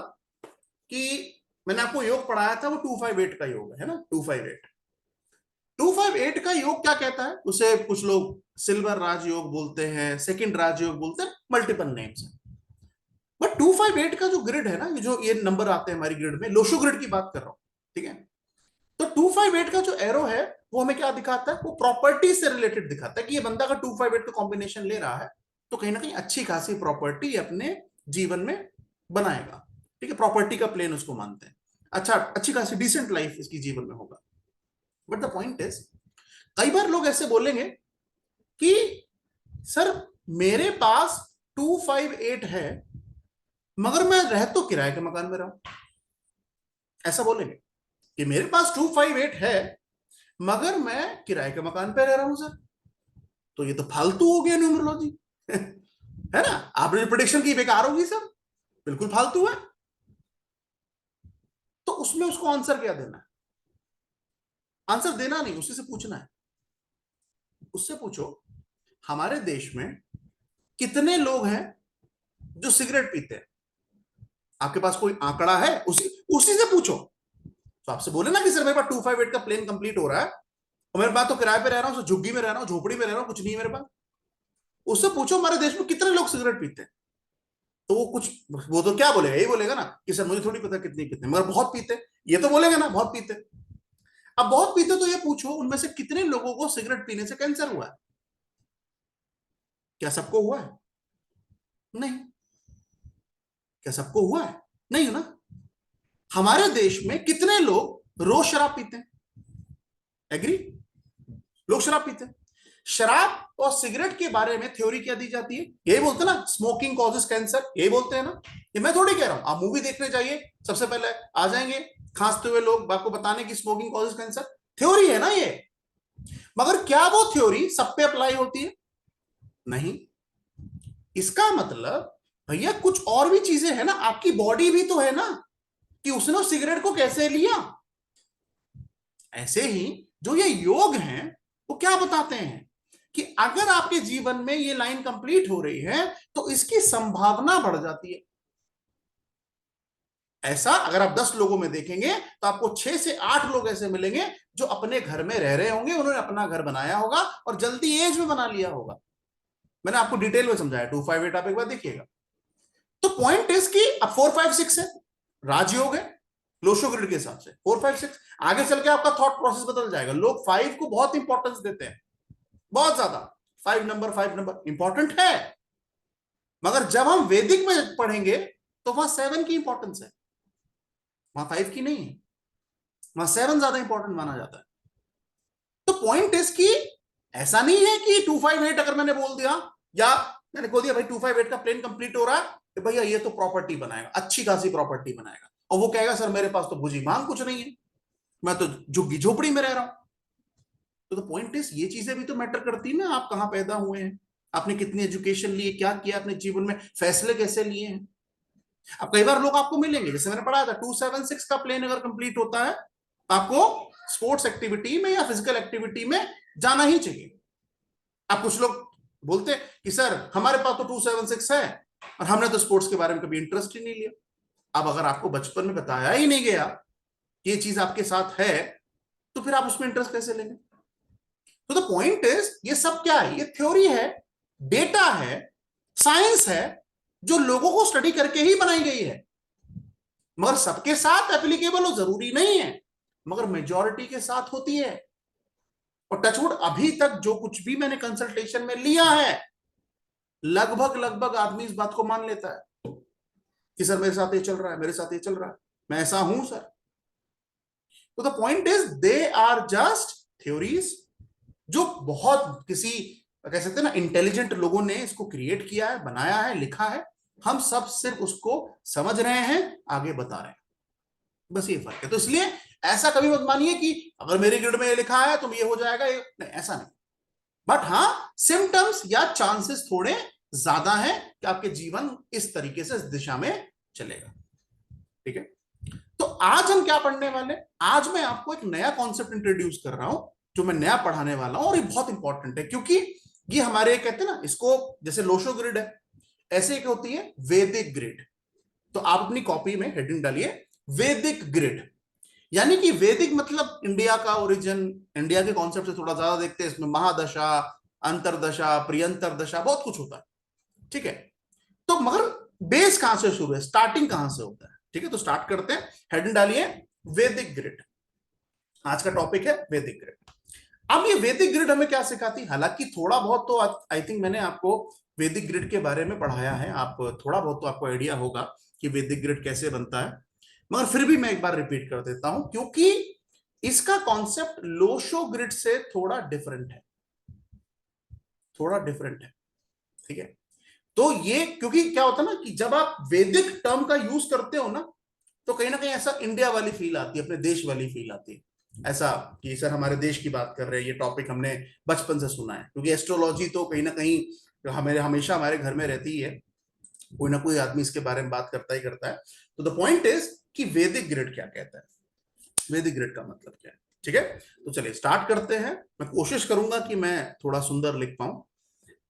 कि मैंने आपको योग पढ़ाया था, वो 2, 5, 8 का योग है ना। 2, 5, 8 का योग क्या कहता है, उसे कुछ लोग सिल्वर राजयोग बोलते हैं, सेकंड राजयोग बोलते हैं, मल्टीपल नेम्स है। बट 2, 5, 8 का जो ग्रिड है ना, जो ये नंबर आते हैं हमारी ग्रिड में, लोशो ग्रिड की बात कर रहा हूं, ठीक है। तो 2, 5, 8 का जो एरो है वो हमें क्या दिखाता है, वो प्रॉपर्टी से रिलेटेड दिखाता है कि ये बंदा का 2, 5, 8 का कॉम्बिनेशन ले रहा है तो कहीं ना कहीं अच्छी खासी प्रॉपर्टी अपने जीवन में बनाएगा, ठीक है। प्रॉपर्टी का प्लेन उसको मानते हैं, अच्छा, अच्छी खासी डिसेंट लाइफ इसकी जीवन में होगा। बट द पॉइंट इज, कई बार लोग ऐसे बोलेंगे कि सर मेरे पास 2, 5, 8 है मगर मैं रह तो किराए के मकान में रहा हूं। ऐसा बोलेंगे कि मेरे पास 2, 5, 8 है मगर मैं किराए के मकान पे रह रहा हूं सर। तो ये तो फालतू हो गया न्यूमरोलॉजी है ना। आपने जो प्रिडिक्शन की बेकार होगी सर, बिल्कुल फालतू है। तो उसमें उसको आंसर क्या देना है, आंसर देना नहीं, उसी से पूछना है। उससे पूछो हमारे देश में कितने लोग हैं जो सिगरेट पीते हैं। आपके पास कोई आंकड़ा है, उसी उसी से पूछो। तो आपसे बोले ना कि सर मेरे पास 2, 5, 8 का प्लेन कंप्लीट हो रहा है और मेरे पास तो किराए पे रह रहा हूं, झुग्गी में रह रहा हूं, झोपड़ी में रह रहा हूं, कुछ नहीं है मेरे पास। उससे पूछो हमारे देश में कितने लोग सिगरेट पीते हैं। तो वो कुछ, वो तो क्या बोलेगा, यही बोलेगा ना कि सर मुझे थोड़ी पता कितने कितने, मगर बहुत पीते। ये तो बोलेगा ना बहुत पीते। अब बहुत पीते तो ये पूछो उनमें से कितने लोगों को सिगरेट पीने से कैंसर हुआ है। क्या सबको हुआ है? नहीं। क्या सबको हुआ है? नहीं ना। हमारे देश में कितने लोग रोज शराब पीते हैं? एग्री, लोग शराब पीते हैं। शराब और सिगरेट के बारे में थ्योरी क्या दी जाती है, यही बोलते हैं ना, स्मोकिंग कॉजेस कैंसर, यही बोलते हैं ना। ये मैं थोड़ी कह रहा हूं, आप मूवी देखने जाइए, सबसे पहले आ जाएंगे खांसते हुए लोग आपको बताने की स्मोकिंग कॉजेस कैंसर। थ्योरी है ना ये, मगर क्या वो थ्योरी सब पे अप्लाई होती है? नहीं। इसका मतलब भैया कुछ और भी चीजें है ना, आपकी बॉडी भी तो है ना, कि उसने उस सिगरेट को कैसे लिया। ऐसे ही जो ये योग हैं वो क्या बताते हैं कि अगर आपके जीवन में ये लाइन कंप्लीट हो रही है तो इसकी संभावना बढ़ जाती है। ऐसा अगर आप 10 लोगों में देखेंगे तो आपको 6 से 8 लोग ऐसे मिलेंगे जो अपने घर में रह रहे होंगे, उन्होंने अपना घर बनाया होगा और जल्दी एज में बना लिया होगा। मैंने आपको डिटेल में समझाया, 2, 5, 8 आप एक बार देखिएगा। तो पॉइंट इज कि अब 4, 5, 6 है, राजयोग है लोशो ग्रिड के हिसाब से 4, 5, 6। आगे चल के आपका थॉट प्रोसेस बदल जाएगा, लोग 5 को बहुत इंपॉर्टेंस देते हैं, बहुत ज्यादा। 5 नंबर इंपॉर्टेंट है, मगर जब हम वैदिक में पढ़ेंगे तो वहां 7 की इंपॉर्टेंस है, वहां 5 की नहीं है, वहां 7 ज्यादा इंपॉर्टेंट माना जाता है। तो पॉइंट इज कि ऐसा नहीं है कि 2, 5, 8 अगर मैंने बोल दिया या मैंने बोल दिया भाई 2, 5, 8 का प्लेन कंप्लीट हो रहा है तो भैया ये तो प्रॉपर्टी बनाएगा, अच्छी खासी प्रॉपर्टी बनाएगा, और वो कहेगा सर मेरे पास तो भुजी मांग कुछ नहीं है, मैं तो झुग्गी झोपड़ी में रह रहा हूं। तो पॉइंट इज ये चीजें भी तो मैटर करती है ना, आप कहां पैदा हुए हैं, आपने कितनी एजुकेशन ली, क्या किया अपने जीवन में, फैसले कैसे लिए हैं। अब कई बार लोग आपको मिलेंगे, जैसे मैंने पढ़ा था 2, 7, 6 का प्लेन अगर कंप्लीट होता है आपको स्पोर्ट्स एक्टिविटी में या फिजिकल एक्टिविटी में जाना ही चाहिए। अब कुछ लोग बोलते हैं कि सर हमारे पास तो 2, 7, 6 है और हमने तो स्पोर्ट्स के बारे में कभी इंटरेस्ट ही नहीं लिया। अब अगर आपको बचपन में बताया ही नहीं गया कि ये चीज आपके साथ है, तो फिर आप उसमें इंटरेस्ट कैसे लेंगे? तो द पॉइंट इज, ये सब क्या है? ये थ्योरी है, डेटा है, साइंस है, जो लोगों को स्टडी करके ही बनाई गई है। मगर सबके साथ एप्लीकेबल हो जरूरी नहीं है, मगर मेजॉरिटी के साथ होती है। और टचवुड अभी तक जो कुछ भी मैंने कंसल्टेशन में लिया है, लगभग लगभग आदमी इस बात को मान लेता है कि सर मेरे साथ ये चल रहा है, मेरे साथ ये चल रहा है, मैं ऐसा हूं सर। तो the point is, they are just theories, जो बहुत किसी, कह सकते हैं ना, इंटेलिजेंट लोगों ने इसको क्रिएट किया है, बनाया है, लिखा है। हम सब सिर्फ उसको समझ रहे हैं, आगे बता रहे हैं, बस ये फर्क है। तो इसलिए ऐसा कभी मत मानिए कि अगर मेरे ग्रिड में ये लिखा है तो ये हो जाएगा, ये नहीं, ऐसा नहीं। बट हाँ, सिम्टम्स या चांसेस थोड़े ज्यादा है कि आपके जीवन इस तरीके से, इस दिशा में चलेगा। ठीक है, तो आज हम क्या पढ़ने वाले? आज मैं आपको एक नया कॉन्सेप्ट इंट्रोड्यूस कर रहा हूं, जो मैं नया पढ़ाने वाला हूं, और ये बहुत इंपॉर्टेंट है, क्योंकि ये हमारे, कहते हैं ना इसको, जैसे लोशो ग्रिड है, ऐसे एक होती है वैदिक ग्रिड। तो आप अपनी कॉपी में हेडिंग डालिए वैदिक ग्रिड। यानी कि वैदिक मतलब इंडिया का ओरिजिन, इंडिया के कॉन्सेप्ट से थोड़ा ज्यादा देखते हैं, इसमें महादशा, अंतरदशा, प्रियंतर दशा, बहुत कुछ होता है। ठीक है, तो मगर बेस कहां से शुरू है, स्टार्टिंग कहां से होता है? ठीक है, तो स्टार्ट करते हैं। हेडिंग डालिए वैदिक ग्रिड। आज का टॉपिक है वैदिक ग्रिड। अब ये वैदिक ग्रिड हमें क्या सिखाती है? हालांकि थोड़ा बहुत तो आई थिंक मैंने आपको वैदिक ग्रिड के बारे में पढ़ाया है, आप थोड़ा बहुत तो आपको आइडिया होगा कि वैदिक ग्रिड कैसे बनता है, मगर फिर भी मैं एक बार रिपीट कर देता हूं, क्योंकि इसका कॉन्सेप्ट लोशो ग्रिड से थोड़ा डिफरेंट है, थोड़ा डिफरेंट है। ठीक है, तो ये, क्योंकि क्या होता है ना कि जब आप वैदिक टर्म का यूज करते हो तो कहीं ना कहीं ऐसा इंडिया वाली फील आती है, अपने देश वाली फील आती है, ऐसा कि सर हमारे देश की बात कर रहे हैं, ये टॉपिक हमने बचपन से सुना है। क्योंकि एस्ट्रोलॉजी तो कहीं ना कहीं हमें हमेशा हमारे घर में रहती ही है, कोई ना कोई आदमी इसके बारे में बात करता ही करता है। तो द पॉइंट इज कि वैदिक ग्रिड क्या कहता है, वैदिक ग्रिड का मतलब क्या है। ठीक है, तो चलिए स्टार्ट करते हैं। मैं कोशिश करूंगा कि मैं थोड़ा सुंदर लिख पाऊं।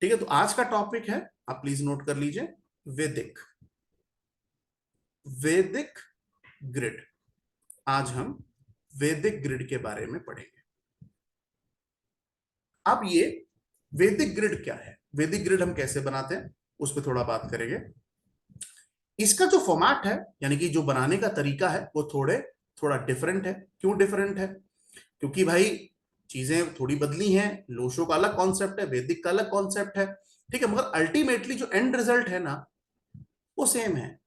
ठीक है, तो आज का टॉपिक है, आप प्लीज नोट कर लीजिए, वैदिक, वैदिक ग्रिड। आज हम वैदिक ग्रिड के बारे में पढ़ेंगे। अब ये वैदिक ग्रिड क्या है, वैदिक ग्रिड हम कैसे बनाते हैं, उस पर थोड़ा बात करेंगे। इसका जो फॉर्मेट है, यानी कि जो बनाने का तरीका है, वो थोड़ा डिफरेंट है। क्यों डिफरेंट है? क्योंकि भाई चीजें थोड़ी बदली हैं, लोशो का अलग कॉन्सेप्ट है, वैदिक का अलग कॉन्सेप्ट है। ठीक है, मगर अल्टीमेटली जो एंड रिजल्ट है ना, वो सेम है।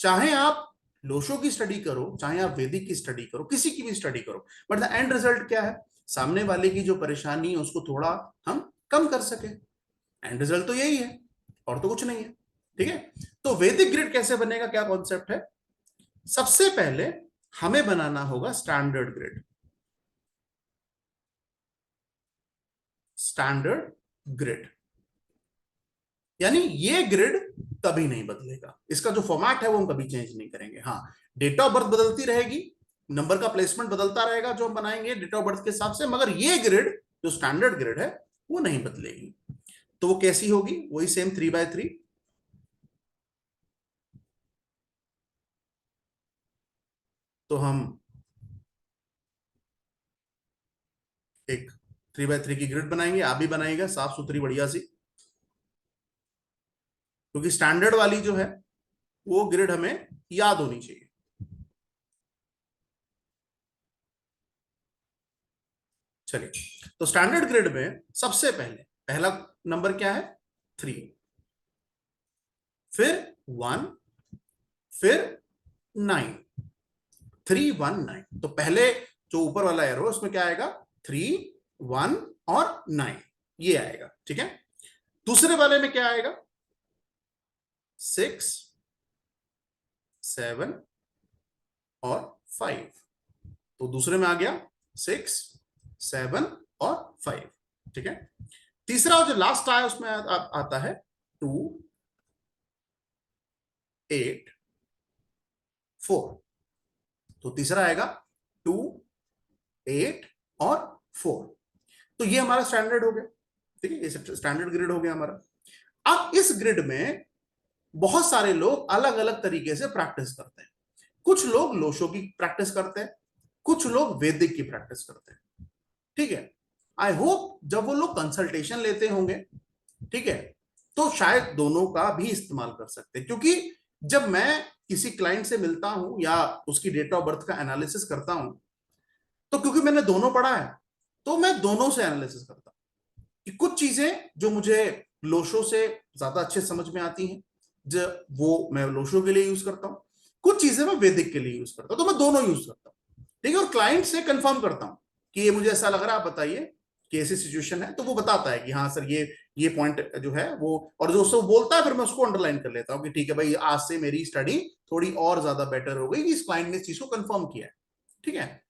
चाहे आप लोशो की स्टडी करो, चाहे आप वैदिक की स्टडी करो, किसी की भी स्टडी करो, बट द एंड रिजल्ट क्या है? सामने वाले की जो परेशानी है उसको थोड़ा हम कम कर सके, एंड रिजल्ट तो यही है, और तो कुछ नहीं है। ठीक है, तो वैदिक ग्रिड कैसे बनेगा, क्या कॉन्सेप्ट है? सबसे पहले हमें बनाना होगा स्टैंडर्ड ग्रिड। स्टैंडर्ड ग्रिड यानी ये ग्रिड कभी नहीं बदलेगा, इसका जो फॉर्मेट है वो हम कभी चेंज नहीं करेंगे। हाँ, डेट ऑफ बर्थ बदलती रहेगी, नंबर का प्लेसमेंट बदलता रहेगा जो हम बनाएंगे डेट ऑफ बर्थ के हिसाब से, मगर ये ग्रिड, जो स्टैंडर्ड ग्रिड है, वो नहीं बदलेगी। तो वो कैसी होगी? वही सेम 3x3। तो हम एक 3x3 की ग्रिड बनाएंगे, आप भी बनाएंगे साफ सुथरी बढ़िया सी, क्योंकि स्टैंडर्ड वाली जो है वो ग्रिड हमें याद होनी चाहिए। चलिए, तो स्टैंडर्ड ग्रिड में सबसे पहले पहला नंबर क्या है? 3, फिर 1, फिर 9, 3, 1, 9। तो पहले जो ऊपर वाला एरो उसमें क्या आएगा? 3, 1 और 9, ये आएगा। ठीक है, दूसरे वाले में क्या आएगा? 6, 7 और 5। तो दूसरे में आ गया 6, 7 और 5। ठीक है, तीसरा जो लास्ट आया उसमें आता है 2, 8, 4। तो तीसरा आएगा 2, 8 और 4। तो ये हमारा स्टैंडर्ड हो गया। ठीक है, ये स्टैंडर्ड ग्रिड हो गया हमारा। अब इस ग्रिड में बहुत सारे लोग अलग अलग तरीके से प्रैक्टिस करते हैं। कुछ लोग लोशो की प्रैक्टिस करते हैं, कुछ लोग वैदिक की प्रैक्टिस करते हैं। ठीक है, आई होप जब वो लोग कंसल्टेशन लेते होंगे, ठीक है, तो शायद दोनों का भी इस्तेमाल कर सकते हैं। क्योंकि जब मैं किसी क्लाइंट से मिलता हूं या उसकी डेट ऑफ बर्थ का एनालिसिस करता हूं, तो क्योंकि मैंने दोनों पढ़ा है, तो मैं दोनों से एनालिसिस करता हूं कि कुछ चीजें जो मुझे लोशो से ज्यादा अच्छे समझ में आती हैं, जो वो मैं लोशो के लिए यूज करता हूं, कुछ चीजें मैं वैदिक के लिए यूज करता हूं, तो मैं दोनों यूज करता हूं। ठीक है, और क्लाइंट से कंफर्म करता हूं कि ये मुझे ऐसा लग रहा है, आप बताइए कि ऐसी सिचुएशन है, तो वो बताता है कि हाँ सर ये पॉइंट जो है वो, और जो उसको बोलता है फिर मैं उसको अंडरलाइन कर लेता हूँ कि ठीक है भाई, आज से मेरी स्टडी थोड़ी और ज्यादा बेटर हो गई कि इस क्लाइंट ने इस चीज को कंफर्म किया है। ठीक है,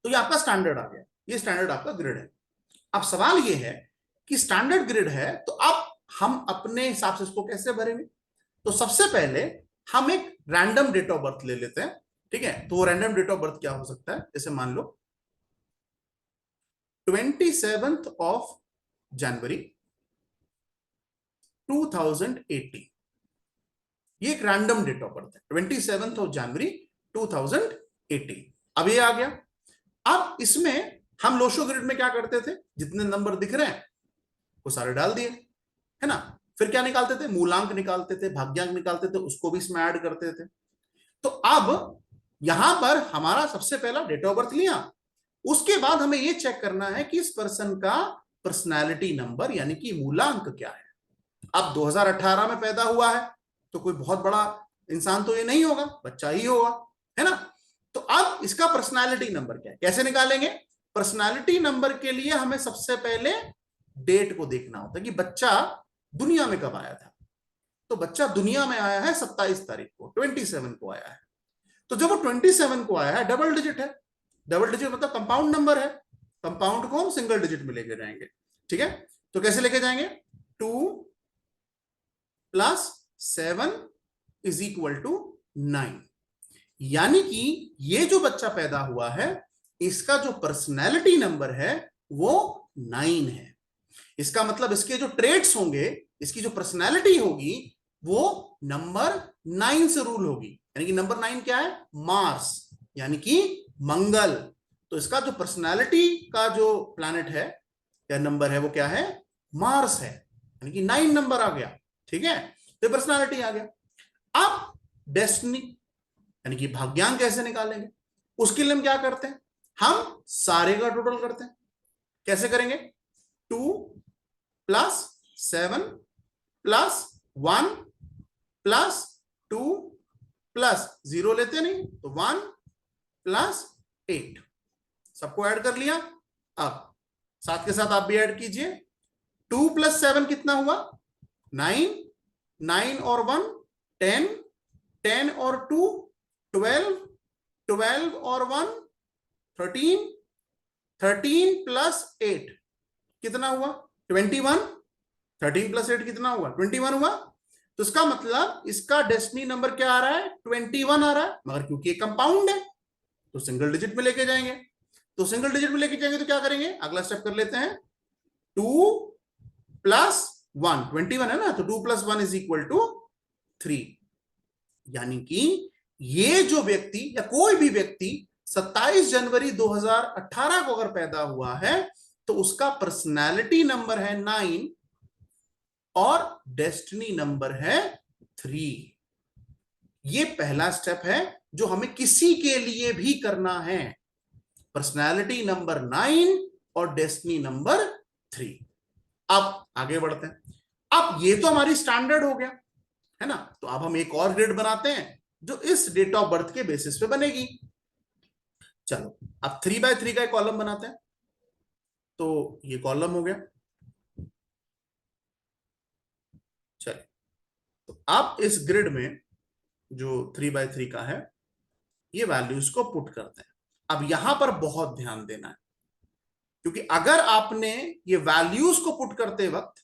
तो ये आपका स्टैंडर्ड आ गया, ये स्टैंडर्ड आपका ग्रिड है। अब सवाल ये है कि स्टैंडर्ड ग्रिड है, तो अब हम अपने हिसाब से इसको कैसे भरेंगे? तो सबसे पहले हम एक रैंडम डेट ऑफ बर्थ ले लेते हैं। ठीक है, तो वो रैंडम डेट ऑफ बर्थ क्या हो सकता है? जैसे मान लो 27 जनवरी 2018, ये एक रैंडम डेट ऑफ बर्थ है, 27 जनवरी 2018। अब ये आ गया। अब इसमें हम लोशो ग्रिड में क्या करते थे, जितने नंबर दिख रहे हैं वो सारे डाल दिए, है ना। फिर क्या निकालते थे? मूलांक निकालते थे, भाग्यांक निकालते थे, उसको भी इसमें ऐड करते थे। तो अब यहां पर हमारा सबसे पहला डेट ऑफ बर्थ लिया, उसके बाद हमें यह चेक करना है कि इस पर्सन का पर्सनैलिटी नंबर यानी कि मूलांक क्या है। अब 2018 में पैदा हुआ है, तो कोई बहुत बड़ा इंसान तो ये नहीं होगा, बच्चा ही होगा, है ना। तो अब इसका पर्सनैलिटी नंबर क्या है, कैसे निकालेंगे? पर्सनैलिटी नंबर के लिए हमें सबसे पहले डेट को देखना होता है कि बच्चा दुनिया में कब आया था। तो बच्चा दुनिया में आया है 27 तारीख को, 27 को आया है। तो जब वो 27 को आया है, डबल डिजिट है, डबल डिजिट मतलब कंपाउंड नंबर है, कंपाउंड को हम सिंगल डिजिट में लेके जाएंगे। ठीक है, तो कैसे लेके जाएंगे? 2+7 = 9, यानी कि ये जो बच्चा पैदा हुआ है, इसका जो पर्सनैलिटी नंबर है वो 9 है। इसका मतलब इसके जो ट्रेड्स होंगे, इसकी जो पर्सनैलिटी होगी, वो नंबर 9 से रूल होगी। यानी कि नंबर 9 क्या है? मार्स, यानी कि मंगल। तो इसका जो पर्सनैलिटी का जो प्लैनेट है या नंबर है वो क्या है? मार्स है, यानी कि 9 नंबर आ गया। ठीक है, तो पर्सनैलिटी आ गया। अब डेस्टिनी यानी कि भाग्यांक कैसे निकालेंगे? उसके लिए हम क्या करते हैं? हम सारे का टोटल करते हैं। कैसे करेंगे? 2+7+1+2+0 लेते नहीं, तो 1+8 सबको ऐड कर लिया। अब साथ के साथ आप भी ऐड कीजिए। 2+7 कितना हुआ? 9, 9 और 1 10, 10 और 2 12, 12 और 1 13, 13+8 कितना हुआ? 21। 13+8 कितना हुआ? 21 हुआ। तो इसका मतलब इसका डेस्टिनी नंबर क्या आ रहा है? 21 आ रहा है, मगर क्योंकि ये कंपाउंड है तो सिंगल डिजिट में लेके जाएंगे। तो सिंगल डिजिट में लेके जाएंगे तो क्या करेंगे? अगला स्टेप कर लेते हैं। 2+1, 21 है ना, तो 2+1 = 3। यानी कि ये जो व्यक्ति या कोई भी व्यक्ति 27 जनवरी 2018 को अगर पैदा हुआ है, तो उसका पर्सनैलिटी नंबर है 9 और डेस्टिनी नंबर है 3। ये पहला स्टेप है जो हमें किसी के लिए भी करना है, पर्सनैलिटी नंबर 9 और डेस्टिनी नंबर 3। अब आगे बढ़ते हैं। अब ये तो हमारी स्टैंडर्ड हो गया, है ना। तो अब हम एक और ग्रिड बनाते हैं जो इस डेट ऑफ बर्थ के बेसिस पे बनेगी। चलो, अब 3x3 का एक कॉलम बनाते हैं। तो ये कॉलम हो गया। चलिए, तो आप इस ग्रिड में जो 3x3 का है, ये वैल्यूज को पुट करते हैं। अब यहां पर बहुत ध्यान देना है, क्योंकि अगर आपने ये वैल्यूज को पुट करते वक्त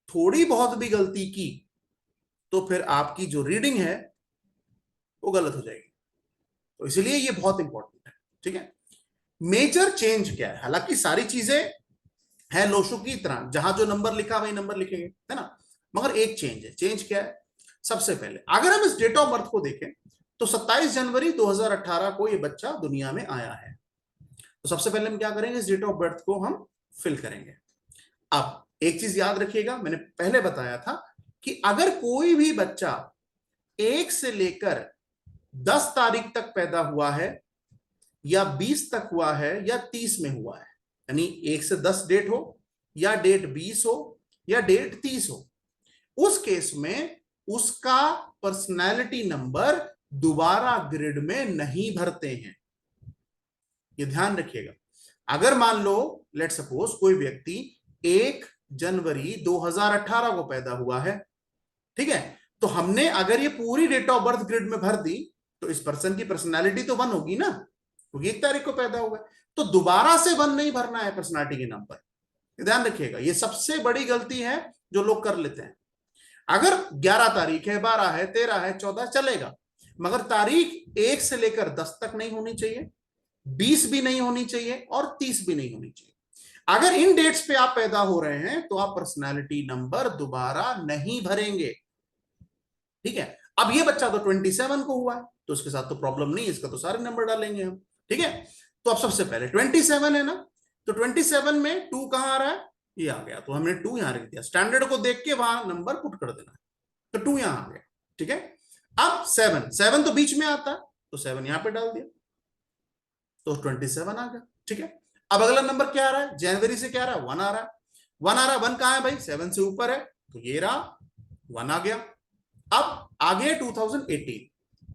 थोड़ी बहुत भी गलती की, तो फिर आपकी जो रीडिंग है वो गलत हो जाएगी। तो इसलिए ये बहुत इंपॉर्टेंट है। ठीक है, मेजर चेंज क्या है? हालांकि सारी चीजें है लोशो की तरह, जहां जो नंबर लिखा वही नंबर लिखेंगे, है ना। मगर एक चेंज है। चेंज क्या है? सबसे पहले अगर हम इस डेट ऑफ बर्थ को देखें तो 27 जनवरी 2018 को ये बच्चा दुनिया में आया है। तो सबसे पहले हम क्या करेंगे, इस डेट ऑफ बर्थ को हम फिल करेंगे। अब एक चीज याद रखिएगा, मैंने पहले बताया था कि अगर कोई भी बच्चा 1 से लेकर 10 तारीख तक पैदा हुआ है, या 20 तक हुआ है, या 30 में हुआ है, यानी 1 से 10 डेट हो, या डेट 20 हो, या डेट 30 हो, उस केस में उसका पर्सनैलिटी नंबर दोबारा ग्रिड में नहीं भरते हैं। ये ध्यान रखिएगा। अगर मान लो लेट सपोज कोई व्यक्ति 1 जनवरी 2018 को पैदा हुआ है, ठीक है, तो हमने अगर ये पूरी डेट ऑफ बर्थ ग्रिड में भर दी तो इस पर्सन की पर्सनालिटी तो 1 होगी ना, क्योंकि 1 तारीख को पैदा हुआ है। तो दोबारा से 1 नहीं भरना है पर्सनालिटी के नंबर। ध्यान रखिएगा, ये सबसे बड़ी गलती है जो लोग कर लेते हैं। अगर 11 तारीख है, 12 है, 13 है, 14 चलेगा, मगर तारीख 1 से लेकर 10 तक नहीं होनी चाहिए, 20 भी नहीं होनी चाहिए, और 30 भी नहीं होनी चाहिए। अगर इन डेट्स पे आप पैदा हो रहे हैं तो आप पर्सनालिटी नंबर दोबारा नहीं भरेंगे, ठीक है। अब ये बच्चा तो 27 को हुआ है, तो उसके साथ तो प्रॉब्लम नहीं, इसका तो सारे नंबर डालेंगे हम, ठीक है। तो अब सबसे पहले 27 है ना, तो 27 में 2 कहां आ रहा है, ये आ गया, तो हमने 2 यहां रख दिया। स्टैंडर्ड को देख के वहां नंबर पुट कर देना, तो 2 यहां आ गया, ठीक है। अब 7 तो बीच में आता है, तो 7 यहां पे डाल दिया, तो 27 आ गया, ठीक है। अब अगला नंबर क्या आ रहा है, जनवरी से क्या आ रहा है, 1 आ रहा है। 1 आ रहा है, 1 कहां है भाई, 7 से ऊपर है, तो ये रहा, 1 आ गया। अब आगे 2018।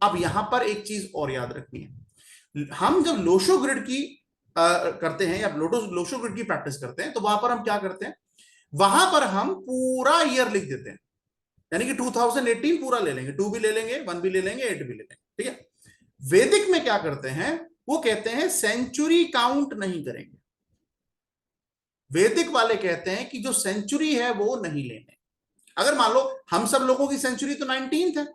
अब यहां पर एक चीज और याद रखनी है, हम जब लोशो ग्रिड की करते हैं, या लोशो ग्रिड की प्रैक्टिस करते हैं, तो वहां पर हम क्या करते हैं, वहां पर हम पूरा ईयर लिख देते हैं, यानी कि 2018 पूरा ले लेंगे, 2 भी ले लेंगे, 1 भी ले लेंगे, 8 भी ले लेंगे, ठीक है। वैदिक में क्या करते हैं, वो कहते हैं सेंचुरी काउंट नहीं करेंगे। वैदिक वाले कहते हैं कि जो सेंचुरी है वो नहीं लेने। अगर मान लो हम सब लोगों की सेंचुरी तो 19 है,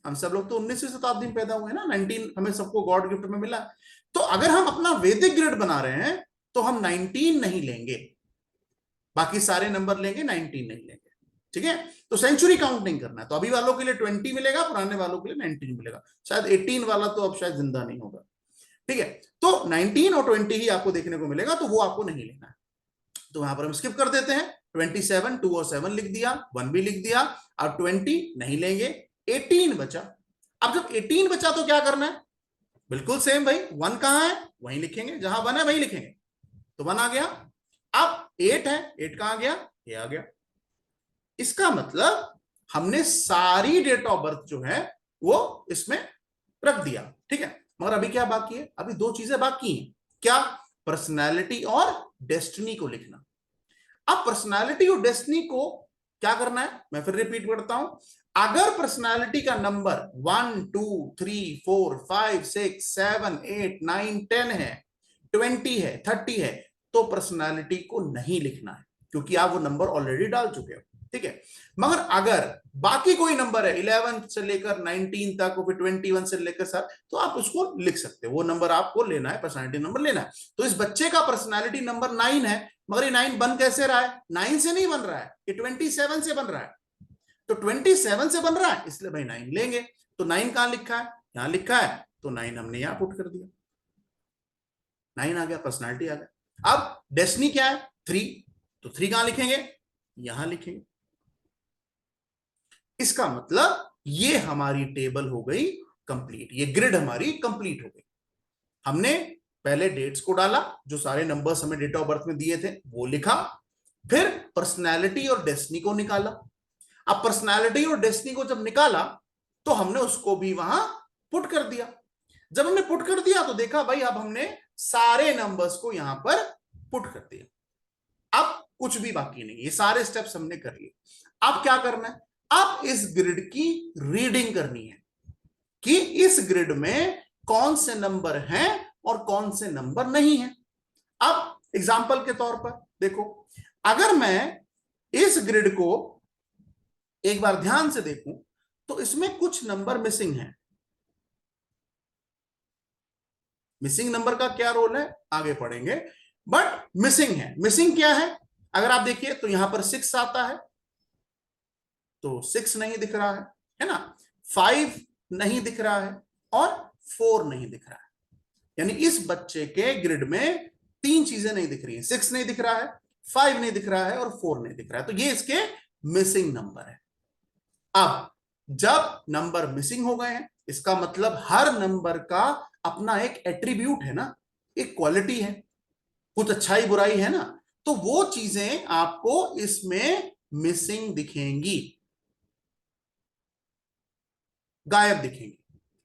हम सब लोग तो 19वीं शताब्दी में पैदा हुए ना, 19 हमें सबको गॉड गिफ्ट में मिला। तो अगर हम अपना वैदिक ग्रिड बना रहे हैं तो हम 19 नहीं लेंगे, बाकी सारे नंबर लेंगे, 19 नहीं लेंगे, ठीक है। तो सेंचुरी काउंट नहीं करना है। तो अभी वालों के लिए 20 मिलेगा, पुराने वालों के लिए 19 मिलेगा, शायद 18 वाला तो अब शायद जिंदा नहीं होगा, ठीक है। तो 19 और 20 ही आपको देखने को मिलेगा, तो वो आपको नहीं लेना है। तो वहां पर हम स्किप कर देते हैं, 27, 2 और 7 लिख दिया, 1 भी लिख दिया। अब 20 नहीं लेंगे, 18 बचा। अब जब 18 बचा तो क्या करना है, बिल्कुल सेम भाई, 1 कहां है वहीं लिखेंगे, जहां 1 है वहीं लिखेंगे, तो 1 आ गया। अब 8 है, 8 कहां गया, ये आ गया। इसका मतलब हमने सारी डेट ऑफ बर्थ जो है वो इसमें रख दिया, ठीक है। मगर अभी क्या बाकी है, अभी 2 चीजें बाकी हैं। क्या, पर्सनैलिटी और डेस्टिनी को लिखना। अब पर्सनालिटी और डेस्टिनी को क्या करना है, मैं फिर रिपीट करता हूं। अगर पर्सनालिटी का नंबर 1 2 3 4 5 6 7 8 9 10 है, 20 है, 30 है, तो पर्सनालिटी को नहीं लिखना है, क्योंकि आप वो नंबर ऑलरेडी डाल चुके हो, ठीक है। मगर अगर बाकी कोई नंबर है 11 से लेकर 19 तक, फिर 21 से लेकर सर, तो आप उसको लिख सकते हो, वो नंबर आपको लेना है, पर्सनालिटी नंबर लेना है। तो इस बच्चे का पर्सनालिटी नंबर 9 है, मगर ये 9 बन कैसे रहा है, 9 से नहीं बन रहा है, ये 27 से बन रहा है। तो 27 से बन रहा है, इसलिए भाई 9 लेंगे। तो 9 कहां लिखा है, यहां लिखा है, तो 9 हमने यहां पुट कर दिया, 9 आ गया, पर्सनालिटी आ गया। अब डेस्टिनी क्या है, 3, तो 3 कहां लिखेंगे, यहां लिखेंगे। इसका मतलब ये हमारी टेबल हो गई कंप्लीट, ये ग्रिड हमारी कंप्लीट हो गई। हमने पहले डेट्स को डाला, जो सारे नंबर्स हमें डेट ऑफ बर्थ में दिए थे वो लिखा, फिर पर्सनैलिटी और डेस्टिनी को निकाला। अब पर्सनैलिटी और डेस्टिनी को जब निकाला तो हमने उसको भी वहां पुट कर दिया। जब हमने पुट कर दिया तो देखा भाई अब हमने सारे नंबर्स को यहां पर पुट कर दिया, अब कुछ भी बाकी नहीं, ये सारे स्टेप्स हमने कर लिए। अब क्या करना है, अब इस ग्रिड की रीडिंग करनी है कि इस ग्रिड में कौन से नंबर हैं और कौन से नंबर नहीं हैं। अब एग्जाम्पल के तौर पर देखो, अगर मैं इस ग्रिड को एक बार ध्यान से देखूं तो इसमें कुछ नंबर मिसिंग हैं। मिसिंग नंबर का क्या रोल है आगे पढ़ेंगे, बट मिसिंग है। मिसिंग क्या है, अगर आप देखिए तो यहां पर 6 आता है, तो 6 नहीं दिख रहा है ना, 5 नहीं दिख रहा है और 4 नहीं दिख रहा है। यानी इस बच्चे के ग्रिड में 3 चीजें नहीं दिख रही हैं, 6 नहीं दिख रहा है, 5 नहीं दिख रहा है और 4 नहीं दिख रहा है। तो ये इसके मिसिंग नंबर है। अब जब नंबर मिसिंग हो गए हैं, इसका मतलब हर नंबर का अपना एक एट्रीब्यूट है ना, एक क्वालिटी है, कुछ अच्छाई बुराई है ना, तो वो चीजें आपको इसमें मिसिंग दिखेंगी, गायब दिखेंगी।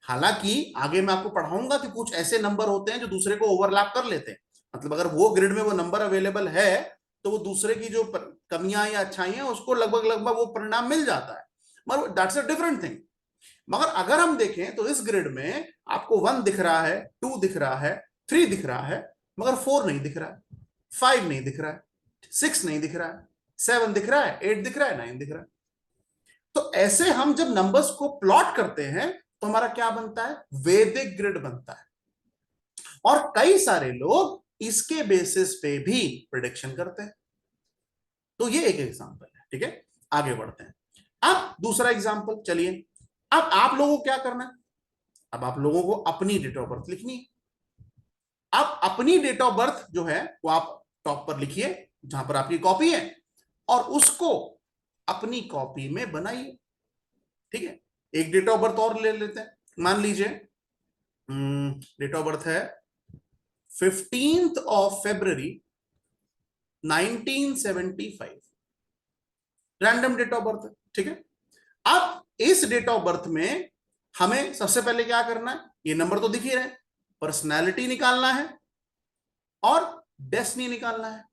हालांकि आगे मैं आपको पढ़ाऊंगा कि कुछ ऐसे नंबर होते हैं जो दूसरे को ओवरलैप कर लेते हैं, मतलब अगर वो ग्रिड में वो नंबर अवेलेबल है तो वो दूसरे की जो कमियां या अच्छाई हैं उसको लगभग लगभग वो परिणाम मिल जाता है, मगर दैट्स अ डिफरेंट थिंग। मगर अगर हम देखें तो इस ग्रिड में आपको 1 दिख रहा है, 2 दिख रहा है, 3 दिख रहा है, मगर 4 नहीं दिख रहा है, 5 नहीं दिख रहा है, 6 नहीं दिख रहा है, 7 दिख रहा है, 8 दिख रहा है, 9 दिख रहा है। तो ऐसे हम जब नंबर्स को प्लॉट करते हैं तो हमारा क्या बनता है, वैदिक ग्रिड बनता है। और कई सारे लोग इसके बेसिस पे भी प्रिडिक्शन करते हैं। तो ये एक एग्जांपल है, ठीक है। आगे बढ़ते हैं। अब दूसरा एग्जांपल, चलिए अब आप लोगों को क्या करना है, अब आप लोगों को अपनी डेट ऑफ बर्थ लिखनी है। अब अपनी डेट ऑफ बर्थ जो है वो आप टॉप पर लिखिए जहां पर आपकी कॉपी है, और उसको अपनी कॉपी में बनाइए, ठीक है। एक डेट ऑफ बर्थ और ले लेते हैं, मान लीजिए डेट ऑफ बर्थ है 15 February 1975, random date of birth है, ठीक है। अब इस डेट ऑफ बर्थ में हमें सबसे पहले क्या करना है, ये नंबर तो दिख ही रहे, पर्सनैलिटी निकालना है और डेस्टिनी निकालना है,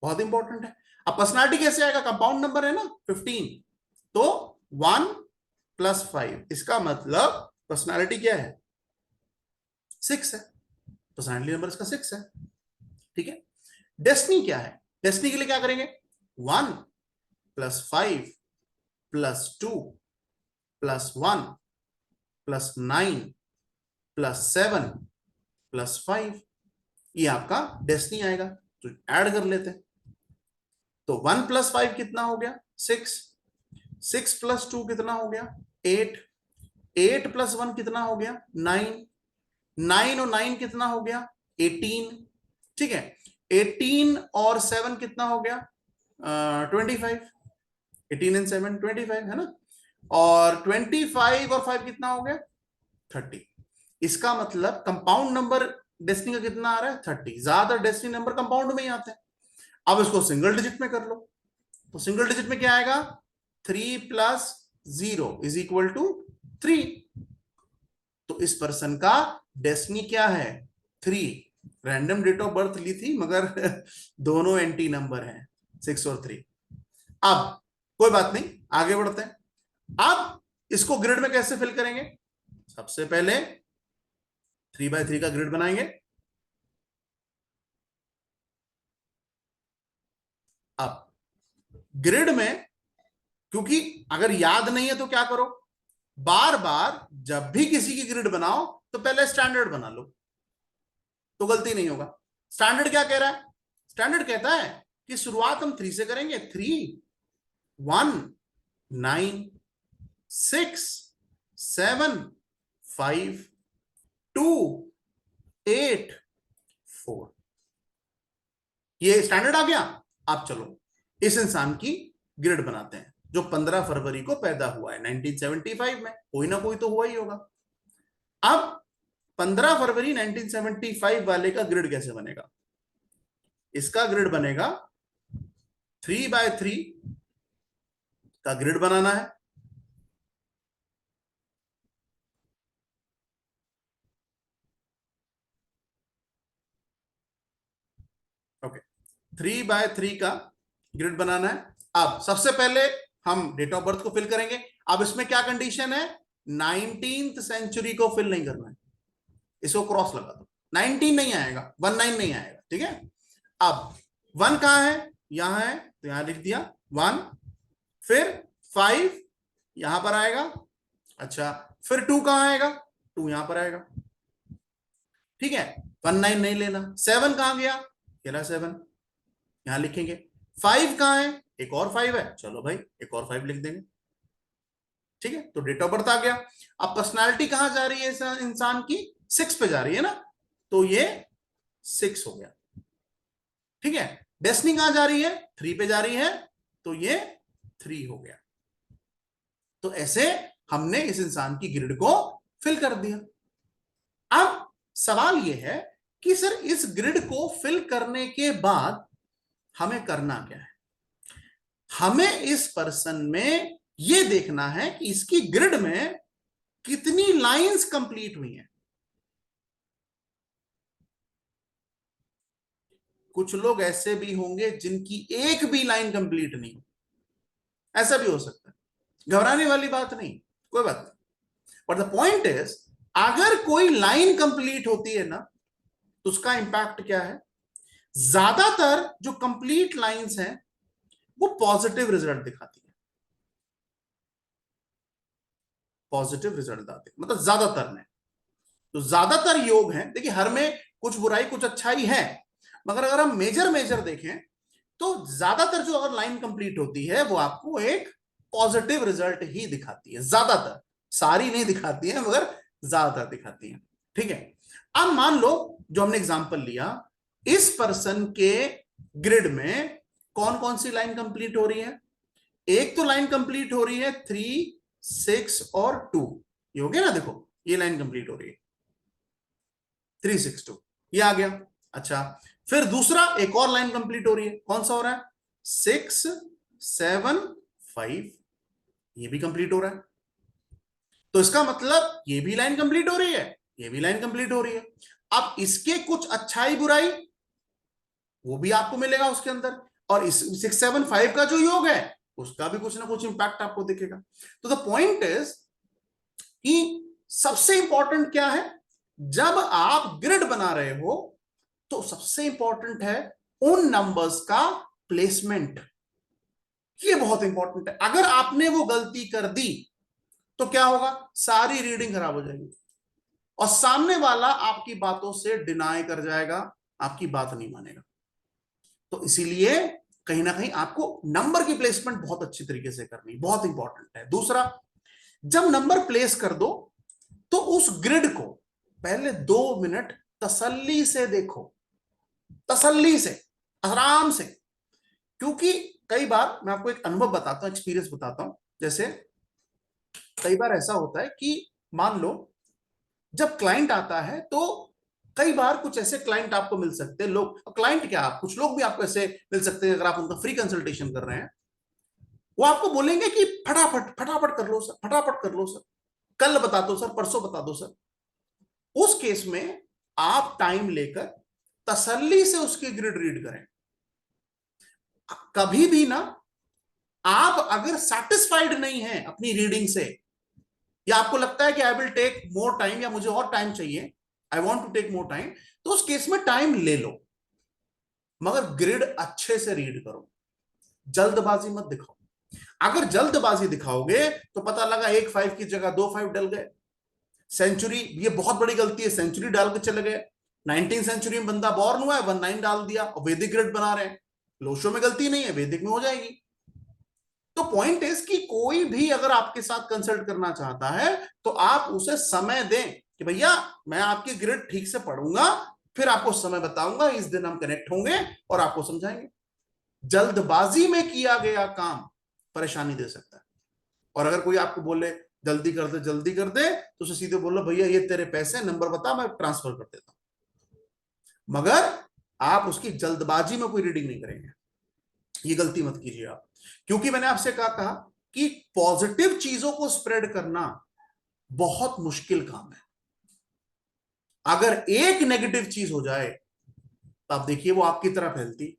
बहुत इंपॉर्टेंट है। अब पर्सनैलिटी कैसे आएगा, कंपाउंड नंबर है ना 15, तो 1 + 5, इसका मतलब पर्सनैलिटी क्या है, 6 है, पर्सनैलिटी नंबर इसका 6 है, ठीक है। डेस्टिनी क्या है, डेस्टिनी के लिए क्या करेंगे, 1 + 5 + 2 + 1 + 7 + 5, ये आपका डेस्टिनी आएगा। तो ऐड कर लेते हैं, तो 1 + 5 कितना हो गया, 6, 6 + 2 कितना हो गया, 8, 8 + 1 कितना हो गया, 9, 9 और 9 कितना हो गया, 18, ठीक है। 18 और 7 कितना हो गया, 25, 18 एंड 7 25 है ना, और 25 और 5 कितना हो गया, 30। इसका मतलब कंपाउंड नंबर डेस्टिनी का कितना आ रहा है, 30। ज्यादा डेस्टिनी नंबर कंपाउंड में ही आते हैं। अब इसको सिंगल डिजिट में कर लो, तो सिंगल डिजिट में क्या आएगा, 3 + 0 = 3। तो इस पर्सन का डेस्टिनी क्या है, 3। रैंडम डेट ऑफ बर्थ ली थी मगर दोनों एंटी नंबर हैं, 6 और 3। अब कोई बात नहीं, आगे बढ़ते हैं। अब इसको ग्रिड में कैसे फिल करेंगे, सबसे पहले 3 × 3 का ग्रिड बनाएंगे। अब ग्रिड में, क्योंकि अगर याद नहीं है तो क्या करो, बार बार जब भी किसी की ग्रिड बनाओ तो पहले स्टैंडर्ड बना लो, तो गलती नहीं होगा। स्टैंडर्ड क्या कह रहा है, स्टैंडर्ड कहता है कि शुरुआत हम 3 से करेंगे, 3, 1, 9, 6, 7, 5, 2, 8, 4, ये स्टैंडर्ड आ गया। अब चलो इस इंसान की ग्रिड बनाते हैं जो 15 फरवरी को पैदा हुआ है 1975 में, कोई ना कोई तो हुआ ही होगा। अब 15 फरवरी 1975 वाले का ग्रिड कैसे बनेगा, इसका ग्रिड बनेगा 3 × 3 का ग्रिड बनाना है। ओके, 3 × 3 का ग्रिड बनाना है। अब सबसे पहले हम डेट ऑफ बर्थ को फिल करेंगे। अब इसमें क्या कंडीशन है, 19th सेंचुरी को फिल नहीं करना है, इसको क्रॉस लगा दो, 19 नहीं आएगा, 19 नहीं आएगा, ठीक है। अब 1 कहां है, यहां है, तो यहां लिख दिया 1, फिर 5 यहां पर आएगा, अच्छा, फिर 2 कहां आएगा, 2 यहां पर आएगा, ठीक है। 19 नहीं लेना। 7 कहां गया, ये रहा 7, यहां लिखेंगे। 5 कहां है, एक और 5 है, चलो भाई एक और 5 लिख देंगे। ठीक है, तो डेट ऑफ बर्थ आ गया। अब पर्सनालिटी कहां जा रही है इंसान की, 6 पे जा रही है ना, तो ये 6 हो गया। ठीक है, डेस्टिनी कहां जा रही है, 3 पे जा रही है, तो ये 3 हो गया। तो ऐसे हमने इस इंसान की ग्रिड को फिल कर दिया। अब सवाल यह है कि सर इस ग्रिड को फिल करने के बाद हमें करना क्या है। हमें इस पर्सन में यह देखना है कि इसकी ग्रिड में कितनी लाइंस कंप्लीट हुई हैं। कुछ लोग ऐसे भी होंगे जिनकी एक भी लाइन कंप्लीट नहीं हो, ऐसा भी हो सकता है, घबराने वाली बात नहीं, कोई बात नहीं। बट द पॉइंट इज, अगर कोई लाइन कंप्लीट होती है ना, तो उसका इंपैक्ट क्या है। ज्यादातर जो कंप्लीट लाइंस हैं वो पॉजिटिव रिजल्ट दिखाती है, पॉजिटिव रिजल्ट आते हैं, मतलब ज्यादातर में। तो ज्यादातर योग हैं, देखिए हर में कुछ बुराई कुछ अच्छाई है, मगर अगर हम मेजर मेजर देखें तो ज्यादातर जो अगर लाइन कंप्लीट होती है वो आपको एक पॉजिटिव रिजल्ट ही दिखाती है, ज्यादातर, सारी नहीं दिखाती है मगर ज्यादातर दिखाती है। ठीक है, अब मान लो जो हमने एग्जांपल लिया, इस पर्सन के ग्रिड में कौन कौन सी लाइन कंप्लीट हो रही है। एक तो लाइन कंप्लीट हो रही है 3, 6 और 2, ये हो गया ना, देखो ये लाइन कंप्लीट हो रही है 3, 6, 2, ये आ गया। अच्छा, फिर दूसरा एक और लाइन कंप्लीट हो रही है, कौन सा हो रहा है, 6, 7, 5, ये भी कंप्लीट हो रहा है। तो इसका मतलब ये भी लाइन कंप्लीट हो रही है, ये भी लाइन कंप्लीट हो रही है। अब इसके कुछ अच्छाई बुराई वो भी आपको मिलेगा उसके अंदर, और इस 6, 7, 5 का जो योग है उसका भी कुछ ना कुछ इंपैक्ट आपको दिखेगा। तो द पॉइंट इज कि सबसे इंपॉर्टेंट क्या है, जब आप ग्रिड बना रहे हो तो सबसे इंपॉर्टेंट है उन नंबर्स का प्लेसमेंट। ये बहुत इंपॉर्टेंट है। अगर आपने वो गलती कर दी तो क्या होगा, सारी रीडिंग खराब हो जाएगी और सामने वाला आपकी बातों से डिनाई कर जाएगा, आपकी बात नहीं मानेगा। तो इसीलिए कहीं ना कहीं आपको नंबर की प्लेसमेंट बहुत अच्छी तरीके से करनी, बहुत इंपॉर्टेंट है। दूसरा, जब नंबर प्लेस कर दो तो उस ग्रिड को पहले 2 मिनट तसल्ली से देखो, तसल्ली से, आराम से। क्योंकि कई बार मैं आपको एक अनुभव बताता हूं, एक्सपीरियंस बताता हूं। जैसे कई बार ऐसा होता है कि मान लो जब क्लाइंट आता है तो कई बार कुछ ऐसे क्लाइंट आपको मिल सकते हैं, लोग क्लाइंट क्या, आप कुछ लोग भी आपको ऐसे मिल सकते हैं, अगर आप उनका फ्री कंसल्टेशन कर रहे हैं, वो आपको बोलेंगे कि फटाफट फटाफट कर लो सर, फटाफट कर लो सर, कल बता दो सर, परसों बता दो सर। उस केस में आप टाइम लेकर तसल्ली से उसकी ग्रिड रीड करें। कभी भी ना, आप अगर सेटिस्फाइड नहीं है अपनी रीडिंग से, या आपको लगता है कि I will take more time, या मुझे और टाइम चाहिए, I want to take more time, तो उस केस में टाइम ले लो, मगर ग्रिड अच्छे से रीड करो, जल्दबाजी मत दिखाओ। अगर जल्दबाजी दिखाओगे तो पता लगा 1 5 की जगह 2 5 डल गए, सेंचुरी, ये बहुत बड़ी गलती है, सेंचुरी डाल के चले गए। 19 सेंचुरी में बंदा बॉर्न हुआ है, 19 डाल दिया और वैदिक ग्रिड बना रहे हैं। लोशो में गलती नहीं है, वैदिक में हो जाएगी। तो पॉइंट इज कि कोई भी अगर आपके साथ कंसल्ट करना चाहता है तो आप उसे समय दें कि भैया मैं आपकी ग्रिड ठीक से पढ़ूंगा, फिर आपको समय बताऊंगा, इस दिन हम कनेक्ट होंगे और आपको समझाएंगे। जल्दबाजी में किया गया काम परेशानी दे सकता है। और अगर कोई आपको बोले जल्दी कर दे जल्दी कर दे, तो उसे सीधे बोलो भैया ये तेरे पैसे, नंबर बता, मैं ट्रांसफर कर देता हूं। मगर आप उसकी जल्दबाजी में कोई रीडिंग नहीं करेंगे, ये गलती मत कीजिए आप। क्योंकि मैंने आपसे कहा कि पॉजिटिव चीजों को स्प्रेड करना बहुत मुश्किल काम है। अगर एक नेगेटिव चीज हो जाए तो आप देखिए वो आपकी तरह फैलती।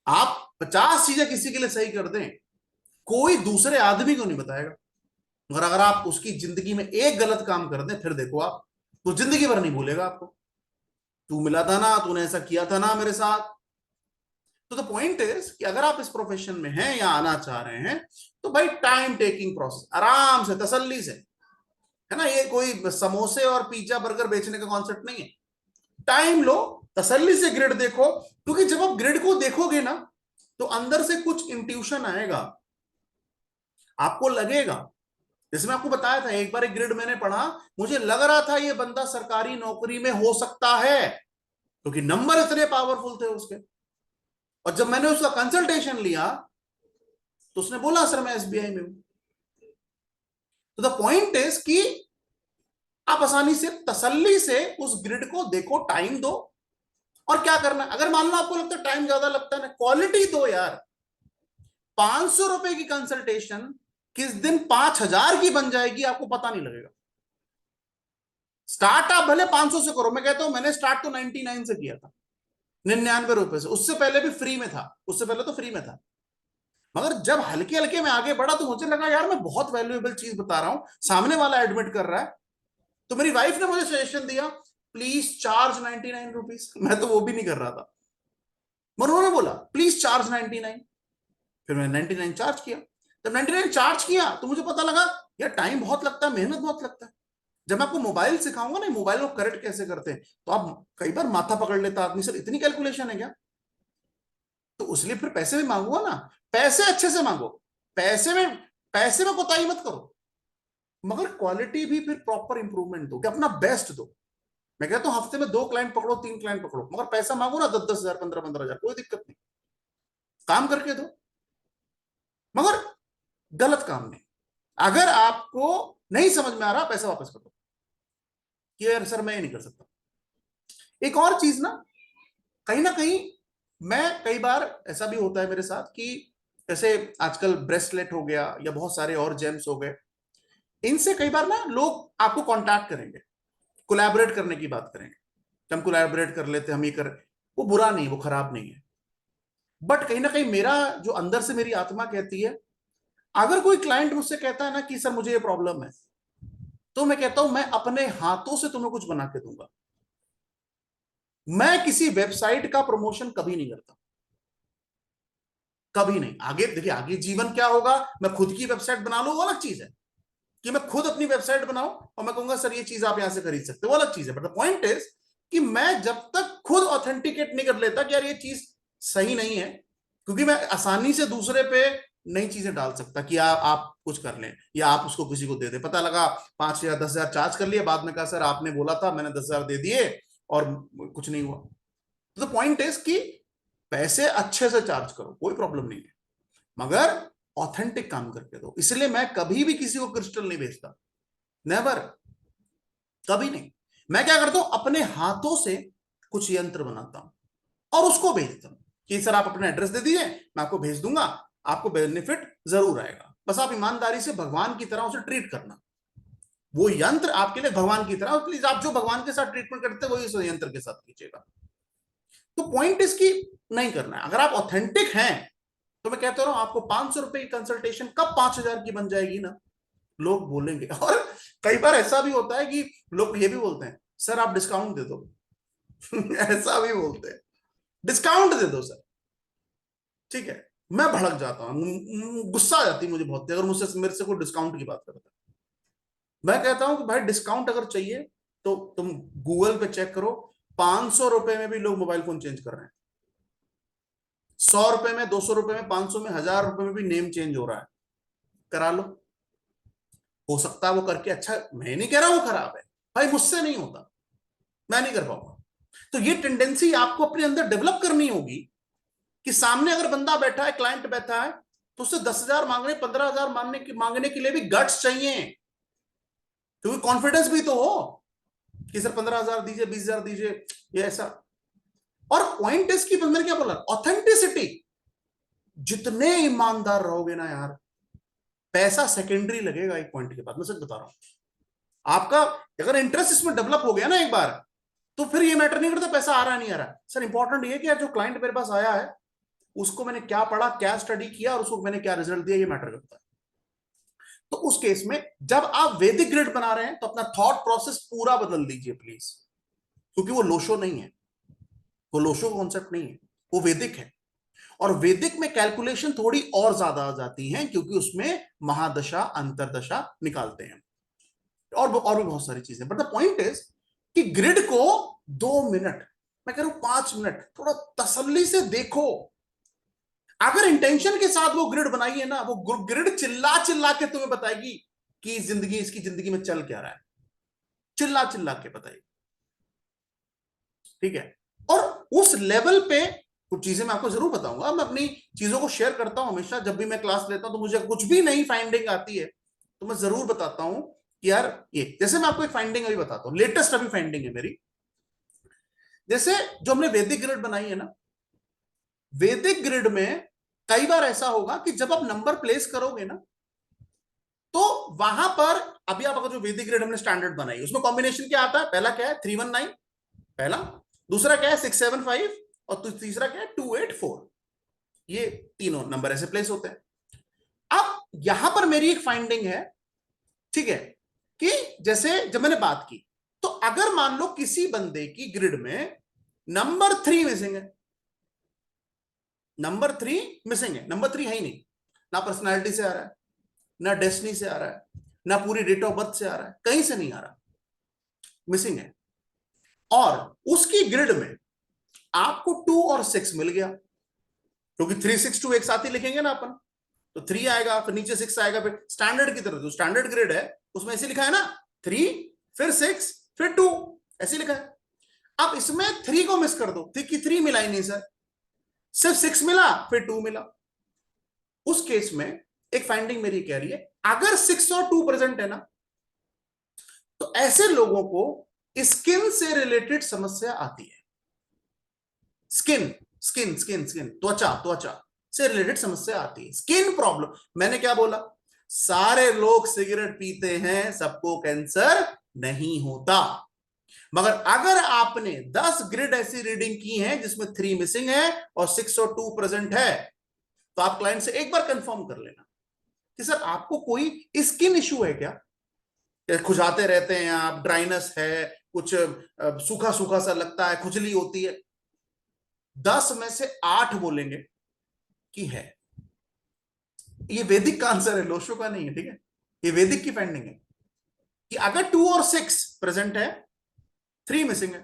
आप 50 चीजें किसी के लिए सही कर दें, कोई दूसरे आदमी को नहीं बताएगा, मगर अगर आप उसकी जिंदगी में एक गलत काम कर दें, फिर देखो आप, वो जिंदगी भर नहीं भूलेगा आपको। तू मिला था ना, तूने ऐसा किया था ना मेरे साथ। तो द पॉइंट इज कि अगर आप इस प्रोफेशन में हैं या आना चाह रहे हैं तो भाई टाइम टेकिंग प्रोसेस, आराम से तसल्ली से, है ना, ये कोई समोसे और पिज्जा बर्गर बेचने का कॉन्सेप्ट नहीं है। टाइम लो, तसल्ली से ग्रिड देखो, क्योंकि जब आप ग्रिड को देखोगे ना तो अंदर से कुछ इंट्यूशन आएगा। आपको लगेगा, जैसे मैं आपको बताया था, एक बार एक ग्रिड मैंने पढ़ा, मुझे लग रहा था ये बंदा सरकारी नौकरी में हो सकता है, क्योंकि नंबर इतने पावरफुल थे उसके। और जब मैंने उसका कंसल्टेशन लिया तो उसने बोला सर मैं एसबीआई में हूं। तो द पॉइंट इज कि आप आसानी से तसल्ली से उस ग्रिड को देखो, टाइम दो, और क्या करना है। अगर मान लो आपको लगता है टाइम ज्यादा लगता है ना, क्वालिटी दो यार। 500 रुपए की कंसल्टेशन किस दिन 5,000 की बन जाएगी आपको पता नहीं लगेगा। स्टार्ट आप भले 500 से करो, मैं कहता हूं मैंने स्टार्ट तो 99 से किया था, 99 रुपए से। उससे पहले भी फ्री में था, उससे पहले तो फ्री में था। मगर जब हल्के हल्के में आगे बढ़ा तो मुझे लगा यार मैं बहुत वैल्यूएबल चीज बता रहा हूं, सामने वाला एडमिट कर रहा है। तो मेरी वाइफ ने मुझे सजेशन दिया, प्लीज चार्ज 99 रुपीज। मैं तो वो भी नहीं कर रहा था, मगर उन्होंने बोला प्लीज चार्ज 99। फिर मैंने 99 चार्ज किया। जब 99 चार्ज किया तो मुझे पता लगा यार टाइम बहुत लगता है, मेहनत बहुत लगता है। जब मैं आपको मोबाइल सिखाऊंगा ना, मोबाइल को करेक्ट कैसे करते हैं, तो आप कई बार माथा पकड़ लेता आदमी, सर इतनी कैलकुलेशन है क्या? तो इसलिए फिर पैसे भी मांगूंगा ना, पैसे अच्छे से मांगो। पैसे में पैसे में कोताही मत करो, मगर क्वालिटी भी फिर प्रॉपर इंप्रूवमेंट दो, कि अपना बेस्ट दो। मैं कहता हूं हफ्ते में 2 क्लाइंट पकड़ो, 3 क्लाइंट पकड़ो, मगर पैसा मांगो ना 10-10 हजार, 15-15 हजार, कोई दिक्कत नहीं, काम करके दो, मगर गलत काम नहीं। अगर आपको नहीं समझ में आ रहा, पैसा वापस कर दो कि यार सर मैं ये नहीं कर सकता। एक और चीज ना कहीं मैं कई बार ऐसा भी होता है मेरे साथ कि जैसे आजकल ब्रेसलेट हो गया या बहुत सारे और जेम्स हो गए, इनसे कई बार ना लोग आपको कांटेक्ट करेंगे, कोलैबोरेट करने की बात करेंगे कि हम कोलैबोरेट कर लेते, हम ये कर। वो बुरा नहीं, वो खराब नहीं है, बट कहीं ना कहीं मेरा जो अंदर से मेरी आत्मा कहती है, अगर कोई क्लाइंट मुझसे कहता है ना कि सर मुझे ये प्रॉब्लम है, तो मैं कहता हूं मैं अपने हाथों से तुम्हें कुछ बना के दूंगा। मैं किसी वेबसाइट का प्रमोशन कभी नहीं करता, कभी नहीं। आगे देखिए, आगे जीवन क्या होगा, मैं खुद की वेबसाइट बना लूं वो अलग चीज है, कि मैं खुद अपनी वेबसाइट बनाऊं और मैं कहूंगा सर ये चीज आप यहां से खरीद सकते हो, वो अलग चीज है। बट द पॉइंट इज कि मैं जब तक खुद ऑथेंटिकेट नहीं कर लेता कि यार ये चीज सही नहीं है, क्योंकि मैं आसानी से दूसरे पे नई चीजें डाल सकता कि आप कुछ कर लें या आप उसको किसी को दे दे, पता लगा 5,000 10,000 चार्ज कर लिया, बाद में कहा सर आपने बोला था, मैंने 10,000 दे दिए और कुछ नहीं हुआ। तो पॉइंट इज कि पैसे अच्छे से चार्ज करो, कोई प्रॉब्लम नहीं है, मगर ऑथेंटिक काम करके दो। इसलिए मैं कभी भी किसी को क्रिस्टल नहीं बेचता, नेवर, कभी नहीं। मैं क्या करता हूं, अपने हाथों से कुछ यंत्र बनाता हूं और उसको भेजता हूं कि सर आप अपना एड्रेस दे दीजिए, मैं आपको भेज दूंगा, आपको बेनिफिट जरूर आएगा। बस आप ईमानदारी से भगवान की तरह उसे ट्रीट करना। वो यंत्र आपके लिए भगवान की तरह, प्लीज आप जो भगवान के साथ ट्रीटमेंट करते हैं वही उस यंत्र के साथ कीजिएगा। तो पॉइंट इसकी नहीं करना है। अगर आप ऑथेंटिक हैं तो मैं कहता हूं आपको 500 रुपए की कंसल्टेशन कब 5,000 की बन जाएगी ना, लोग बोलेंगे। और कई बार ऐसा भी होता है कि लोग ये भी बोलते हैं सर आप डिस्काउंट दे दो। ऐसा भी बोलते हैं, डिस्काउंट दे दो सर। ठीक है, मैं भड़क जाता हूँ, गुस्सा आ जाती है मुझे बहुत, अगर मुझसे मेरे से कोई डिस्काउंट की बात करता है। मैं कहता हूं कि भाई डिस्काउंट अगर चाहिए तो तुम गूगल पे चेक करो, 500 रुपए में भी लोग मोबाइल फोन चेंज कर रहे हैं, 100 रुपए में, 200 रुपए में, 500 में, 1,000 रुपए में भी नेम चेंज हो रहा है, करा लो। हो सकता है वो करके अच्छा, मैं नहीं कह रहा वो खराब है, भाई मुझसे नहीं होता, मैं नहीं कर पाऊंगा। तो ये टेंडेंसी आपको अपने अंदर डेवलप करनी होगी कि सामने अगर बंदा बैठा है, क्लाइंट बैठा है, तो उससे 10,000 मांगने, 15,000 मांगने के लिए भी गट्स चाहिए, क्योंकि कॉन्फिडेंस भी तो हो कि सर 15,000 दीजिए, 20,000 दीजिए, ये ऐसा। और पॉइंट इसकी मैंने क्या बोला, ऑथेंटिसिटी। जितने ईमानदार रहोगे ना यार, पैसा सेकेंडरी लगेगा एक पॉइंट के बाद, मैं सच बता रहा हूं। आपका अगर इंटरेस्ट इसमें डेवलप हो गया ना एक बार, तो फिर ये मैटर नहीं करता पैसा आ रहा नहीं आ रहा। सर इंपॉर्टेंट ये कि यार जो क्लाइंट मेरे पास आया है उसको मैंने क्या पढ़ा, क्या स्टडी किया और उसको मैंने क्या रिजल्ट दिया, ये मैटर करता है। तो उस केस में जब आप वैदिक ग्रिड बना रहे हैं तो अपना थॉट प्रोसेस पूरा बदल दीजिए प्लीज, क्योंकि वो लोशो नहीं है, वो लोशो कॉन्सेप्ट नहीं है, वो वैदिक है। और वैदिक में कैलकुलेशन थोड़ी और ज्यादा आ जाती हैं, क्योंकि उसमें महादशा अंतरदशा निकालते हैं और भी बहुत सारी चीजें। बट द पॉइंट इज कि ग्रिड को 2 मिनट, मैं कह रहा हूं 5 मिनट, थोड़ा तसल्ली से देखो। अगर इंटेंशन के साथ वो ग्रिड बनाई है ना, वो ग्रिड चिल्ला चिल्ला के तुम्हें बताएगी कि जिंदगी, इसकी जिंदगी में चल क्या रहा है, चिल्ला चिल्ला के बताएगी। ठीक है। और उस लेवल पे कुछ चीजें मैं आपको जरूर बताऊंगा, मैं अपनी चीजों को शेयर करता हूं हमेशा, जब भी मैं क्लास लेता हूं तो मुझे कुछ भी नई फाइंडिंग आती है तो मैं जरूर बताता हूं कि यार ये, जैसे मैं आपको एक फाइंडिंग अभी बताता हूं, लेटेस्ट अभी फाइंडिंग है मेरी। जैसे जो हमने वैदिक ग्रिड बनाई है ना, वैदिक ग्रिड में कई बार ऐसा होगा कि जब आप नंबर प्लेस करोगे ना, तो वहां पर अभी आप अगर जो वैदिक ग्रिड हमने स्टैंडर्ड बनाई उसमें कॉम्बिनेशन क्या आता है, पहला क्या है 319, पहला, दूसरा क्या है 675, और तीसरा क्या है 284। ये तीनों नंबर ऐसे प्लेस होते हैं। अब यहां पर मेरी एक फाइंडिंग है, ठीक है, कि जैसे जब मैंने बात की, तो अगर मान लो किसी बंदे की ग्रिड में नंबर 3 मिसिंग है, नंबर 3 मिसिंग है, नंबर 3 है ही नहीं, ना पर्सनैलिटी से आ रहा है, ना डेस्टिनी से आ रहा है, ना पूरी डेट ऑफ बर्थ से आ रहा है, कहीं से नहीं आ रहा, मिसिंग है। और उसकी ग्रिड में आपको 2 और 6 मिल गया, क्योंकि 362 एक साथ ही लिखेंगे ना अपन, तो 3 आएगा, फिर नीचे 6 आएगा, फिर स्टैंडर्ड की तरह जो स्टैंडर्ड ग्रिड है उसमें ऐसे लिखा है ना, 3 फिर 6 फिर 2, ऐसे लिखा है। अब इसमें 3 को मिस कर दो, 3 मिला ही नहीं सर, सिर्फ 6 मिला फिर 2 मिला। उस केस में एक फाइंडिंग मेरी कह रही है, अगर 6 और 2 प्रेजेंट है ना, तो ऐसे लोगों को स्किन से रिलेटेड समस्या आती है। स्किन स्किन स्किन स्किन त्वचा, त्वचा से रिलेटेड समस्या आती है, स्किन प्रॉब्लम। मैंने क्या बोला, सारे लोग सिगरेट पीते हैं, सबको कैंसर नहीं होता, मगर अगर आपने 10 ग्रिड ऐसी रीडिंग की है जिसमें 3 मिसिंग है और 6 और 2 प्रेजेंट है, तो आप क्लाइंट से एक बार कंफर्म कर लेना कि सर आपको कोई स्किन इश्यू है क्या, खुजाते रहते हैं आप, ड्राइनेस है, कुछ सूखा सूखा सा लगता है, खुजली होती है, 10 में से 8 बोलेंगे कि है। ये वैदिक का आंसर है, लोशो का नहीं है, ठीक है, ये वैदिक की फाइंडिंग है कि अगर 2 और 6 प्रेजेंट है, 3 मिसिंग है,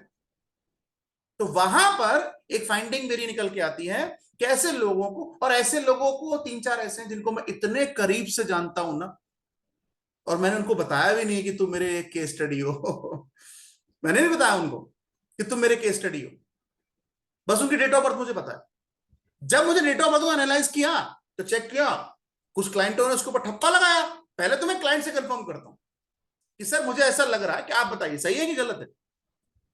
तो वहां पर एक फाइंडिंग मेरी निकल के आती है कि ऐसे लोगों को, और ऐसे लोगों को 3-4 ऐसे हैं जिनको मैं इतने करीब से जानता हूं ना, और मैंने उनको बताया भी नहीं कि तुम मेरे केस स्टडी हो मैंने नहीं बताया उनको कि तुम मेरे केस स्टडी हो, बस उनकी डेट ऑफ बर्थ मुझे पता है। जब मुझे डेट ऑफ बर्थ को एनालाइज किया, तो चेक किया, कुछ क्लाइंटों ने उसके ऊपर ठप्पा लगाया। पहले तो मैं क्लाइंट से कंफर्म करता हूं कि सर मुझे ऐसा लग रहा है कि आप बताइए सही है कि गलत है।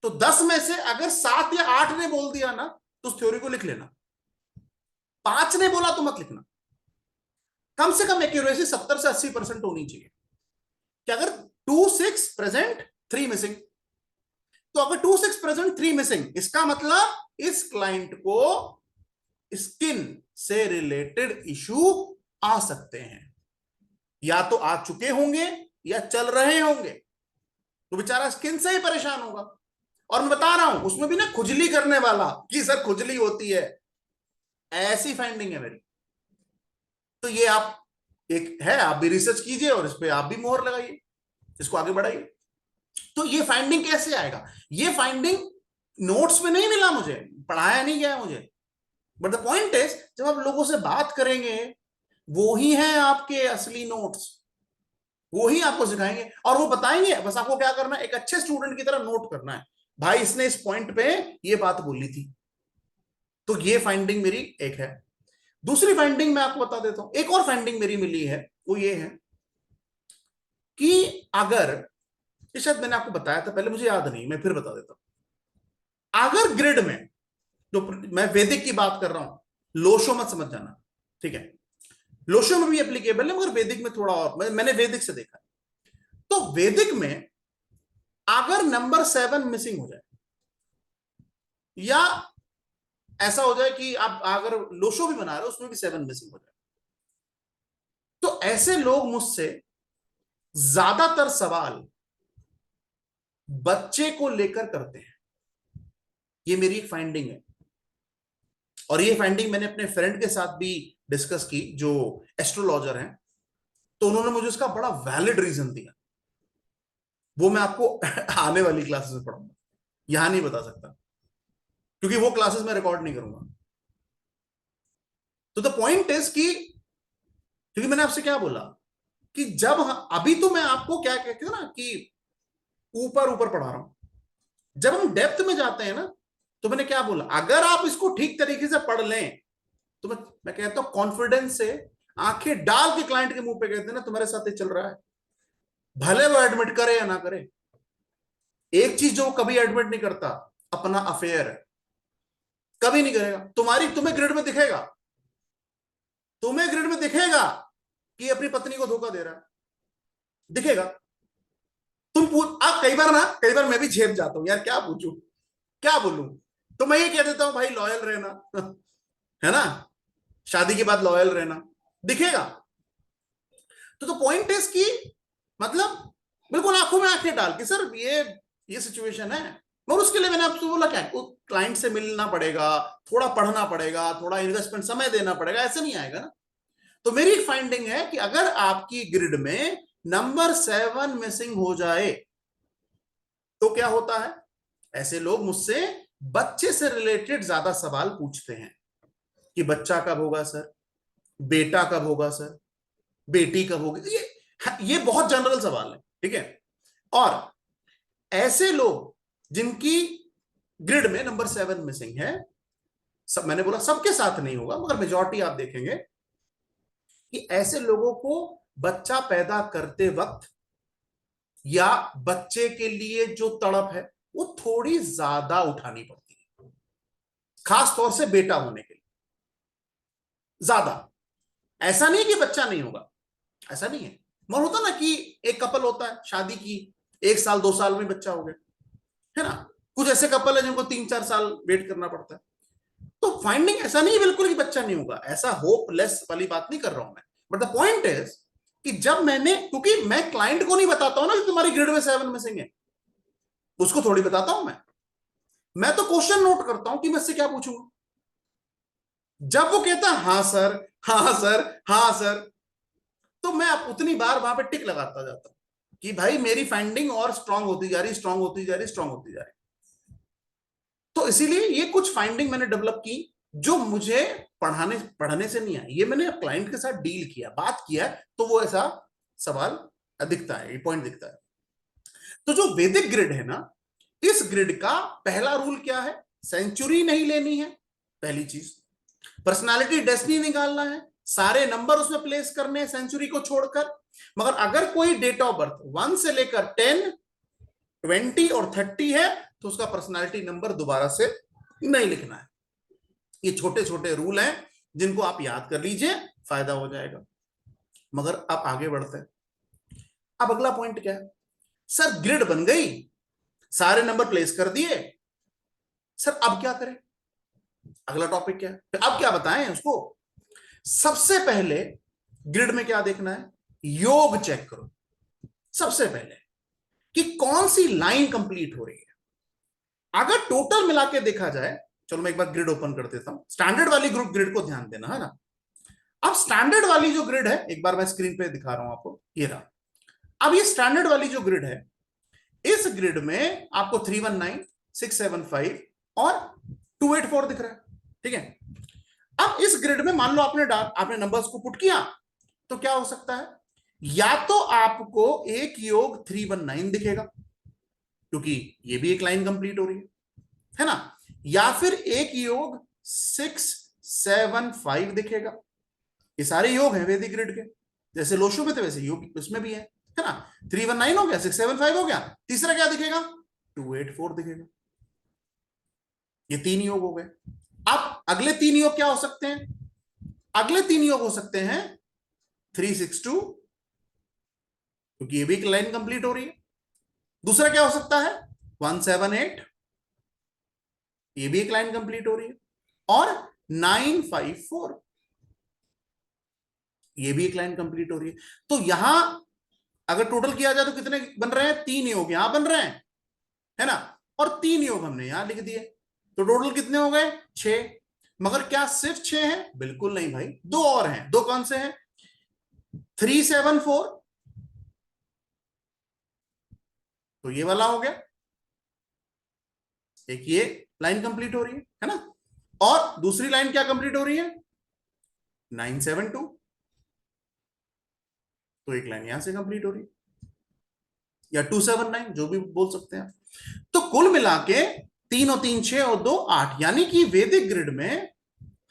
तो 10 में से अगर 7 या 8 ने बोल दिया ना, तो उस थ्योरी को लिख लेना, 5 ने बोला तो मत लिखना। कम से कम एक्यूरेसी 70 से 80% होनी चाहिए कि अगर 2-6 प्रेजेंट 3 मिसिंग, तो अगर 2-6 प्रेजेंट 3 मिसिंग, इसका मतलब इस क्लाइंट को स्किन से रिलेटेड इशू आ सकते हैं, या तो आ चुके होंगे या चल रहे होंगे, तो बेचारा स्किन से ही परेशान होगा। और मैं बता रहा हूं उसमें भी ना खुजली करने वाला, कि सर खुजली होती है, ऐसी फाइंडिंग है मेरी। तो ये आप, एक है, आप भी रिसर्च कीजिए और इस पे आप भी मोहर लगाइए, इसको आगे बढ़ाइए। तो ये फाइंडिंग कैसे आएगा, ये फाइंडिंग नोट्स में नहीं मिला मुझे, पढ़ाया नहीं गया मुझे, बट द पॉइंट इज जब आप लोगों से बात करेंगे, वो ही है आपके असली नोट्स, वो ही आपको सिखाएंगे और वो बताएंगे, बस आपको क्या करना है, एक अच्छे स्टूडेंट की तरह नोट करना है, भाई इसने इस पॉइंट पे ये बात बोली थी। तो ये फाइंडिंग मेरी एक है। दूसरी फाइंडिंग मैं आपको बता देता हूं, एक और फाइंडिंग मेरी मिली है, वो ये है कि अगर, ये शायद मैंने आपको बताया था पहले, मुझे याद नहीं, मैं फिर बता देता हूं। अगर ग्रिड में, जो मैं वैदिक की बात कर रहा हूं, लोशो मत समझ जाना, ठीक है, लोशो में भी एप्लीकेबल है, मगर वैदिक में थोड़ा और, मैंने वैदिक से देखा। तो वैदिक में अगर नंबर 7 मिसिंग हो जाए, या ऐसा हो जाए कि आप अगर लोशो भी बना रहे हो उसमें भी 7 मिसिंग हो जाए, तो ऐसे लोग मुझसे ज्यादातर सवाल बच्चे को लेकर करते हैं। ये मेरी एक फाइंडिंग है, और ये फाइंडिंग मैंने अपने फ्रेंड के साथ भी डिस्कस की जो एस्ट्रोलॉजर हैं, तो उन्होंने मुझे उसका बड़ा वैलिड रीजन दिया, वो मैं आपको आने वाली क्लासेस में पढ़ाऊंगा, यहां नहीं बता सकता, क्योंकि वो क्लासेस मैं रिकॉर्ड नहीं करूंगा। तो द पॉइंट इज कि, क्योंकि मैंने आपसे क्या बोला कि जब अभी तो मैं आपको क्या कहते हैं ना कि ऊपर ऊपर पढ़ा रहा हूं, जब हम डेप्थ में जाते हैं ना, तो मैंने क्या बोला, अगर आप इसको ठीक तरीके से पढ़ लें तो मैं कहता हूं कॉन्फिडेंस से आंखें डाल के क्लाइंट के मुंह पे कहते हैं ना तुम्हारे साथ ये चल रहा है, भले वो एडमिट करे या ना करे। एक चीज जो कभी एडमिट नहीं करता, अपना अफेयर है, कभी नहीं करेगा। तुम्हें ग्रिड में दिखेगा, तुम्हें ग्रिड में दिखेगा कि अपनी पत्नी को धोखा दे रहा है, दिखेगा। तुम पूछ, आप कई बार ना, कई बार मैं भी झेप जाता हूं यार, क्या पूछूं क्या बोलूं, तो मैं ये कह देता हूं भाई लॉयल रहना है ना, शादी के बाद लॉयल रहना, दिखेगा। तो पॉइंट इज कि मतलब बिल्कुल आंखों में आंखें डाल के सर ये सिचुएशन है। और उसके लिए मैंने आपसे बोला क्या, क्लाइंट से मिलना पड़ेगा, थोड़ा पढ़ना पड़ेगा, थोड़ा इन्वेस्टमेंट समय देना पड़ेगा, ऐसे नहीं आएगा ना। तो मेरी फाइंडिंग है कि अगर आपकी ग्रिड में नंबर 7 मिसिंग हो जाए तो क्या होता है, ऐसे लोग मुझसे बच्चे से रिलेटेड ज्यादा सवाल पूछते हैं कि बच्चा कब होगा सर, बेटा कब होगा सर, बेटी कब होगी। ये बहुत जनरल सवाल है, ठीक है। और ऐसे लोग जिनकी ग्रिड में नंबर 7 मिसिंग है, सब मैंने बोला सबके साथ नहीं होगा मगर मेजॉरिटी आप देखेंगे कि ऐसे लोगों को बच्चा पैदा करते वक्त या बच्चे के लिए जो तड़प है वो थोड़ी ज्यादा उठानी पड़ती है, खास तौर से बेटा होने के लिए ज्यादा। ऐसा नहीं कि बच्चा नहीं होगा, ऐसा नहीं है। मगर होता ना कि एक कपल होता है शादी की 1 साल 2 साल में बच्चा हो गया, है ना। कुछ ऐसे कपल है जिनको 3-4 साल वेट करना पड़ता है। तो फाइंडिंग ऐसा नहीं है बिल्कुल कि बच्चा नहीं होगा, ऐसा होपलेस वाली बात नहीं कर रहा हूं मैं। बट द पॉइंट इज कि जब मैंने, क्योंकि मैं क्लाइंट को नहीं बताता हूं ना कि तुम्हारी ग्रिड में 7 मिसिंग है, उसको थोड़ी बताता हूं मैं तो क्वेश्चन नोट करता हूं कि मैं इससे क्या पूछूंगा। जब वो कहता है हाँ सर, हाँ सर, हाँ सर, तो मैं उतनी बार वहां पे टिक लगाता जाता हूं कि भाई मेरी फाइंडिंग और स्ट्रांग होती जा रही, स्ट्रांग होती जा रही, स्ट्रांग होती जा रही। तो इसीलिए ये कुछ फाइंडिंग मैंने डेवलप की जो मुझे पढ़ाने पढ़ने से नहीं आई, ये मैंने क्लाइंट के साथ डील किया, बात किया, तो वो ऐसा सवाल दिखता है, ये पॉइंट दिखता है। तो जो वैदिक ग्रिड है ना, इस ग्रिड का पहला रूल क्या है, सेंचुरी नहीं लेनी है, पहली चीज। पर्सनालिटी डेस्टिनी निकालना है, सारे नंबर उसमें प्लेस करने हैं सेंचुरी को छोड़कर। मगर अगर कोई डेट ऑफ बर्थ 1 से लेकर 10, 20 और 30 है तो उसका पर्सनालिटी नंबर दोबारा से नहीं लिखना है। ये छोटे छोटे रूल हैं जिनको आप याद कर लीजिए, फायदा हो जाएगा। मगर अब आगे बढ़ते हैं। अब अगला पॉइंट क्या है, सर ग्रिड बन गई, सारे नंबर प्लेस कर दिए, सर अब क्या करें, अगला टॉपिक क्या है, अब क्या बताएं उसको। सबसे पहले ग्रिड में क्या देखना है, योग चेक करो सबसे पहले कि कौन सी लाइन कंप्लीट हो रही है। अगर टोटल मिला के देखा जाए, चलो मैं एक बार ग्रिड ओपन कर देता हूं, स्टैंडर्ड वाली ग्रुप ग्रिड को ध्यान देना है ना। अब स्टैंडर्ड वाली जो ग्रिड है, एक बार मैं स्क्रीन पे दिखा रहा हूं आपको, ये रहा। अब ये स्टैंडर्ड वाली जो ग्रिड है, इस ग्रिड में आपको 319, 675 और 284 दिख रहा है, ठीक है। अब इस ग्रिड में मान लो आपने नंबर्स को पुट किया, तो क्या हो सकता है, या तो आपको एक योग 319 दिखेगा क्योंकि ये भी एक लाइन कंप्लीट हो रही है ना, या फिर एक योग 675 दिखेगा। ये सारे योग हैं वैदिक ग्रिड के, जैसे लोशो में थे वैसे योग इसमें भी है ना। 319 हो गया, 675 हो गया, तीसरा क्या दिखेगा, 284 दिखेगा। ये 3 योग हो गए। अब अगले 3 योग क्या हो सकते हैं, अगले 3 योग हो सकते हैं 362 क्योंकि ये भी एक लाइन कंप्लीट हो रही है। दूसरा क्या हो सकता है 178, ये भी एक लाइन कंप्लीट हो रही है। और 954, ये भी एक लाइन कंप्लीट हो रही है। तो यहां अगर टोटल किया जाए तो कितने बन रहे हैं, 3 योग यहां बन रहे हैं, है ना, और 3 योग हमने यहां लिख दिए, तो टोटल कितने हो गए 6। मगर क्या सिर्फ 6 हैं, बिल्कुल नहीं भाई, दो और हैं। दो कौन से हैं, 374, तो ये वाला हो गया, एक ये लाइन कंप्लीट हो रही है ना, और दूसरी लाइन क्या कंप्लीट हो रही है 972, तो एक लाइन यहां से कंप्लीट हो रही, या 279, जो भी बोल सकते हैं। तो कुल मिला के 3 और 3 6 और 2 8, यानी कि वैदिक ग्रिड में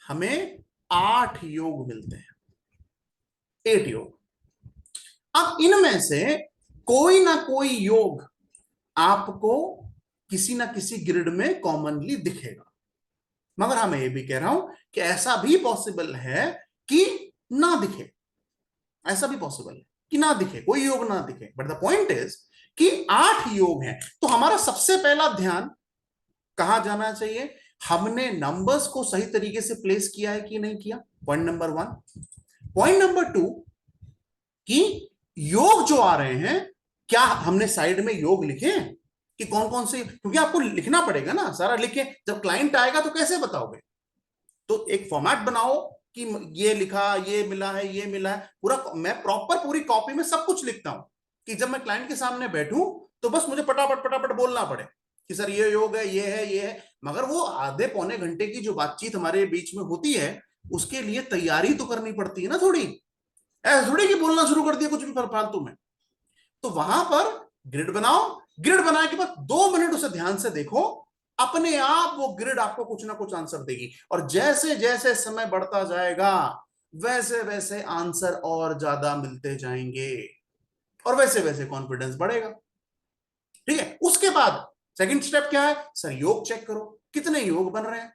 हमें 8 योग मिलते हैं, 8 योग। अब इनमें से कोई ना कोई योग आपको किसी ना किसी ग्रिड में कॉमनली दिखेगा, मगर हाँ मैं ये भी कह रहा हूं कि ऐसा भी पॉसिबल है कि ना दिखे, ऐसा भी पॉसिबल है कि ना दिखे, कोई योग ना दिखे, बट द पॉइंट इज कि 8 योग हैं। तो हमारा सबसे पहला ध्यान कहां जाना चाहिए, हमने नंबर्स को सही तरीके से प्लेस किया है कि नहीं किया, पॉइंट नंबर 1। पॉइंट नंबर 2 कि योग जो आ रहे हैं, क्या हमने साइड में योग लिखे कि कौन कौन से, क्योंकि आपको लिखना पड़ेगा ना सारा, लिखे जब क्लाइंट आएगा तो कैसे बताओगे, तो एक फॉर्मेट बनाओ कि ये लिखा, ये मिला है, ये मिला है, पूरा मैं प्रॉपर पूरी कॉपी में सब कुछ लिखता हूं कि जब मैं क्लाइंट के सामने बैठूं तो बस मुझे पटापट पटापट बोलना पड़े कि सर ये योग है, ये है, ये है। मगर वो आधे पौने घंटे की जो बातचीत हमारे बीच में होती है, उसके लिए तैयारी तो करनी पड़ती है ना थोड़ी, ऐसा थोड़ी कि बोलना शुरू कर दिया कुछ भी फालतू में। तो वहां पर ग्रिड बनाओ, ग्रिड बनाने के बाद 2 मिनट उसे ध्यान से देखो, अपने आप वो ग्रिड आपको कुछ ना कुछ आंसर देगी, और जैसे जैसे समय बढ़ता जाएगा वैसे वैसे आंसर और ज्यादा मिलते जाएंगे, और वैसे वैसे कॉन्फिडेंस बढ़ेगा। ठीक है, उसके बाद सेकंड स्टेप क्या है, सर योग चेक करो कितने योग बन रहे हैं,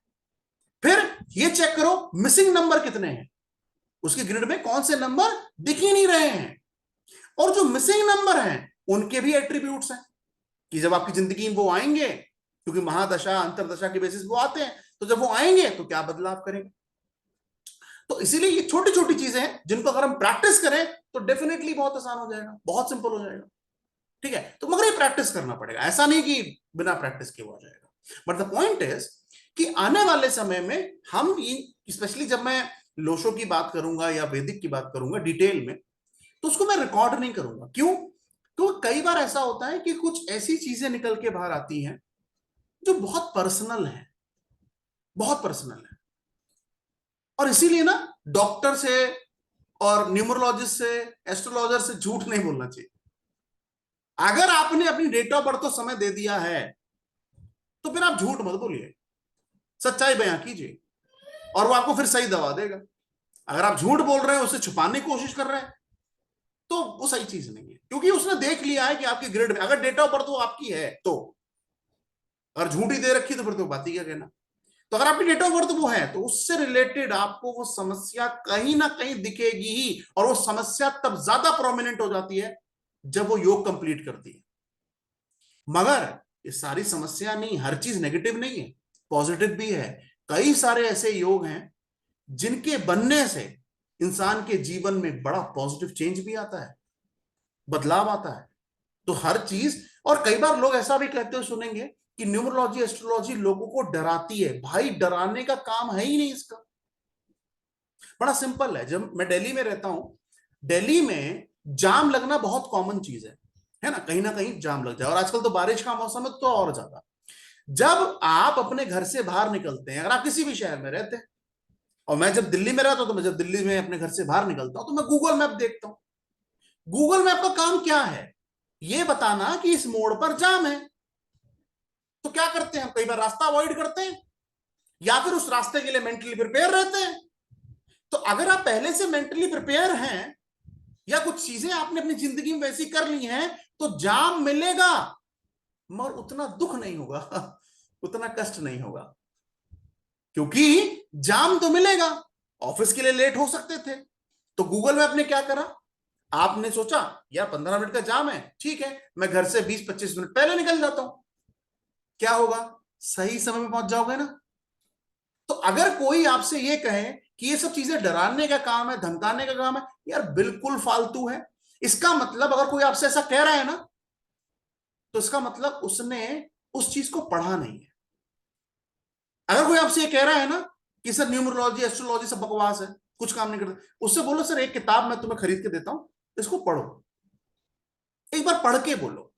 फिर ये चेक करो मिसिंग नंबर कितने हैं, उसके ग्रिड में कौन से नंबर दिख ही नहीं रहे हैं, और जो मिसिंग नंबर हैं उनके भी एट्रीब्यूट्स हैं कि जब आपकी जिंदगी में वो आएंगे, क्योंकि महादशा अंतरदशा के बेसिस वो आते हैं, तो जब वो आएंगे तो क्या बदलाव करेंगे। तो इसीलिए ये छोटी छोटी चीजें हैं जिनको अगर हम प्रैक्टिस करें तो डेफिनेटली बहुत आसान हो जाएगा, बहुत सिंपल हो जाएगा। ठीक है, तो मगर ये प्रैक्टिस करना पड़ेगा, ऐसा नहीं कि बिना प्रैक्टिस के हो जाएगा। बट द पॉइंट इज कि आने वाले समय में हम, स्पेशली जब मैं लोशो की बात करूंगा या वैदिक की बात करूंगा डिटेल में, तो उसको मैं रिकॉर्ड नहीं करूंगा। क्यों? तो कई बार ऐसा होता है कि कुछ ऐसी चीजें निकल के बाहर आती हैं जो बहुत पर्सनल है, बहुत पर्सनल है, और इसीलिए ना डॉक्टर से और न्यूमरोलॉजिस्ट से, एस्ट्रोलॉजर से झूठ नहीं बोलना चाहिए। अगर आपने अपनी डेट ऑफ बर्थ को समय दे दिया है तो फिर आप झूठ मत बोलिए, सच्चाई बयां कीजिए, और वो आपको फिर सही दवा देगा। अगर आप झूठ बोल रहे हैं, उसे छुपाने की कोशिश कर रहे हैं, तो वो सही चीज नहीं है, क्योंकि उसने देख लिया है कि आपकी ग्रिड में अगर डेट ऑफ बर्थ वो आपकी है, तो अगर झूठी दे रखी तो फिर तो बात ही क्या कहना। तो अगर आपकी डेट ऑफ बर्थ वो है तो उससे रिलेटेड आपको वो समस्या कहीं ना कहीं दिखेगी ही, और वो समस्या तब ज्यादा प्रोमिनेंट हो जाती है जब वो योग कंप्लीट करती है। मगर ये सारी समस्या नहीं, हर चीज नेगेटिव नहीं है, पॉजिटिव भी है। कई सारे ऐसे योग हैं जिनके बनने से इंसान के जीवन में बड़ा पॉजिटिव चेंज भी आता है, बदलाव आता है। तो हर चीज, और कई बार लोग ऐसा भी कहते हुए सुनेंगे कि न्यूमरोलॉजी एस्ट्रोलॉजी लोगों को डराती है। भाई डराने का काम है ही नहीं इसका, बड़ा सिंपल है। जब मैं दिल्ली में रहता हूं, दिल्ली में जाम लगना बहुत कॉमन चीज है ना कहीं जाम लग जाए, और आजकल तो बारिश का मौसम है तो और ज्यादा। जब आप अपने घर से बाहर निकलते हैं, अगर आप किसी भी शहर में रहते हैं, और मैं जब दिल्ली में रहता हूं तो मैं जब दिल्ली में अपने घर से बाहर निकलता हूं तो मैं गूगल मैप देखता हूं। गूगल मैप का काम क्या है, ये बताना कि इस मोड़ पर जाम है। तो क्या करते हैं, कई बार रास्ता अवॉइड करते हैं, या फिर उस रास्ते के लिए मेंटली प्रिपेयर रहते हैं। तो अगर आप पहले से मेंटली प्रिपेयर हैं, या कुछ चीजें आपने अपनी जिंदगी में वैसी कर ली हैं, तो जाम मिलेगा मगर उतना दुख नहीं होगा उतना कष्ट नहीं होगा, क्योंकि जाम तो मिलेगा। ऑफिस के लिए लेट हो सकते थे, तो गूगल मैप ने क्या करा, आपने सोचा यार 15 मिनट का जाम है, ठीक है मैं घर से 20-25 मिनट पहले निकल जाता हूं, क्या होगा, सही समय में पहुंच जाओगे ना। तो अगर कोई आपसे ये कहे कि ये सब चीजें डराने का काम है, धमकाने का काम है, यार बिल्कुल फालतू है। इसका मतलब अगर कोई आपसे ऐसा कह रहा है ना, तो इसका मतलब उसने उस चीज को पढ़ा नहीं है। अगर कोई आपसे ये कह रहा है ना कि सर न्यूमरोलॉजी एस्ट्रोलॉजी सब बकवास है, कुछ काम नहीं करता, उससे बोलो सर एक किताब मैं तुम्हें खरीद के देता हूं, इसको पढ़ो, एक बार पढ़ के बोलो,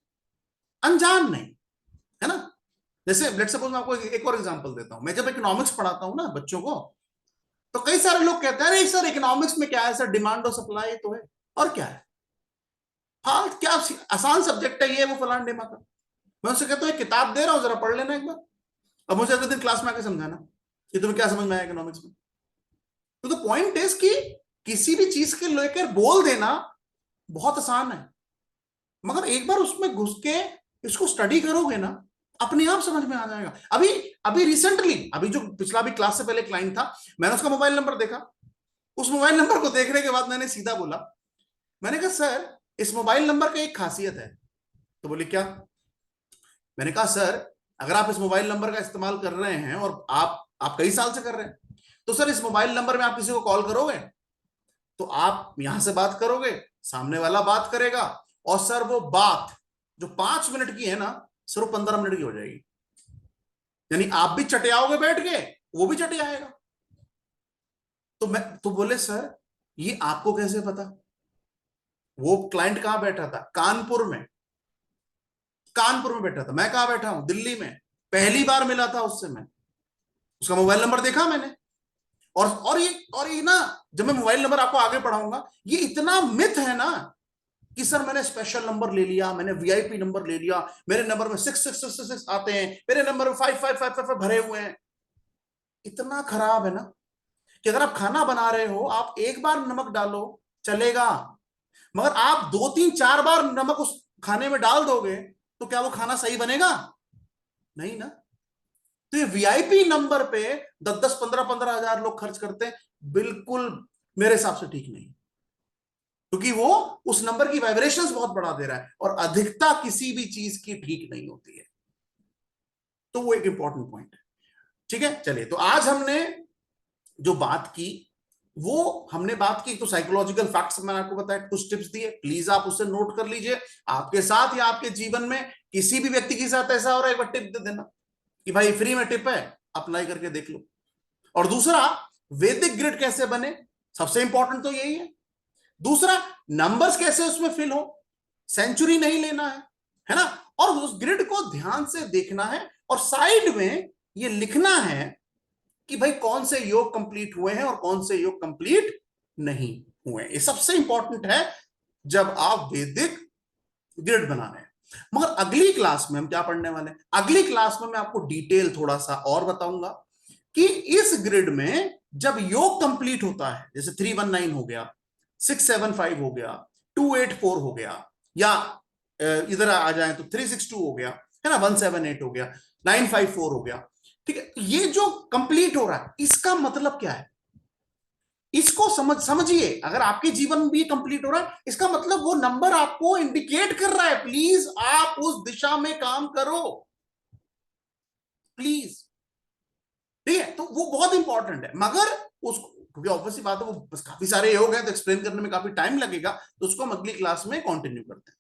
अनजान नहीं, है ना। जैसे लेट्स सपोज मैं आपको एक और एग्जांपल देता हूं। मैं जब इकोनॉमिक्स पढ़ाता हूं ना बच्चों को, तो कई सारे लोग कहते हैं अरे सर इकोनॉमिक्स में क्या है सर, डिमांड और सप्लाई तो है, और क्या है, हाँ क्या आसान सब्जेक्ट है ये वो फलान डेमा का। मैं उससे कहता हूँ किताब दे रहा हूँ, जरा पढ़ लेना एक बार, अब मुझे अगले दिन क्लास में आके समझाना कि तुम्हें क्या समझ में आया इकोनॉमिक्स में। तो द पॉइंट इज कि किसी भी चीज के लेकर बोल देना बहुत आसान है, मगर एक बार उसमें घुस के इसको स्टडी करोगे ना, अपने आप समझ में आ जाएगा। अभी अभी रिसेंटली, अभी जो पिछला भी क्लास से पहले क्लाइंट था, मैंने उसका मोबाइल नंबर देखा, उस मोबाइल नंबर को देखने के बाद मैंने सीधा बोला, मैंने कहा सर इस मोबाइल नंबर का एक खासियत है। तो बोले क्या? मैंने कहा सर अगर आप इस मोबाइल नंबर का इस्तेमाल कर रहे हैं और आप कई साल से कर रहे हैं, तो सर इस मोबाइल नंबर में आप किसी को कॉल करोगे तो आप यहां से बात करोगे, सामने वाला बात करेगा, और सर वो बात जो 5 मिनट की है ना, सर वो 15 मिनट की हो जाएगी। यानी आप भी चटियाओगे बैठ के, वो भी चटियाएगा। तो मैं तो बोले सर ये आपको कैसे पता? वो क्लाइंट कहां बैठा था? कानपुर में, कानपुर में बैठा था। मैं कहां बैठा हूं? दिल्ली में। पहली बार मिला था उससे मैं, उसका मोबाइल नंबर देखा मैंने, और ये ना, जब मैं मोबाइल नंबर आपको आगे पढ़ाऊंगा, ये इतना मिथ है ना कि सर मैंने स्पेशल नंबर ले लिया, मैंने वीआईपी नंबर ले लिया, मेरे नंबर में 6666 आते हैं, मेरे नंबर में 5555 भरे हुए हैं। इतना खराब है ना कि अगर आप खाना बना रहे हो, आप एक बार नमक डालो चलेगा, मगर आप 2 3 4 बार नमक उस खाने में डाल दोगे तो क्या वो खाना सही बनेगा? नहीं ना। तो ये वीआईपी नंबर पे 10 10 15 15 हजार लोग खर्च करते हैं, बिल्कुल मेरे हिसाब से ठीक नहीं, क्योंकि वो उस नंबर की वाइब्रेशंस बहुत बढ़ा दे रहा है, और अधिकता किसी भी चीज की ठीक नहीं होती है। तो वो एक इंपॉर्टेंट पॉइंट है। ठीक है, चलिए, तो आज हमने जो बात की, वो हमने बात की तो साइकोलॉजिकल फैक्ट्स मैंने आपको बताया, कुछ टिप्स दिए, प्लीज आप उससे नोट कर लीजिए। आपके साथ या आपके जीवन में किसी भी व्यक्ति के साथ ऐसा हो रहा है, एक बार टिप दे देना कि भाई फ्री में टिप है, अप्लाई करके देख लो। और दूसरा, वैदिक ग्रिड कैसे बने, सबसे इंपॉर्टेंट तो यही है। दूसरा, नंबर्स कैसे उसमें फिल हो, सेंचुरी नहीं लेना है ना, और उस ग्रिड को ध्यान से देखना है, और साइड में ये लिखना है कि भाई कौन से योग कंप्लीट हुए हैं और कौन से योग कंप्लीट नहीं हुए। ये सबसे इंपॉर्टेंट है जब आप वैदिक ग्रिड बना रहे हैं। मगर अगली क्लास में हम क्या पढ़ने वाले हैं? अगली क्लास में मैं आपको डिटेल थोड़ा सा और बताऊंगा कि इस ग्रिड में जब योग कंप्लीट होता है, जैसे 319 हो गया, 675 हो गया, 284 हो गया, या इधर आ जाए तो 362 हो गया, है ना, 178 हो गया, 954 हो गया। ठीक है, ये जो कंप्लीट हो रहा है इसका मतलब क्या है, इसको समझिए। अगर आपके जीवन में भी कंप्लीट हो रहा है, इसका मतलब वो नंबर आपको इंडिकेट कर रहा है, प्लीज आप उस दिशा में काम करो, प्लीज। ठीक है, तो वो बहुत इंपॉर्टेंट है। मगर उसको, क्योंकि ऑब्वियसली बात है वो काफी सारे योग हैं तो एक्सप्लेन करने में काफी टाइम लगेगा, तो उसको हम अगली क्लास में कंटिन्यू करते हैं।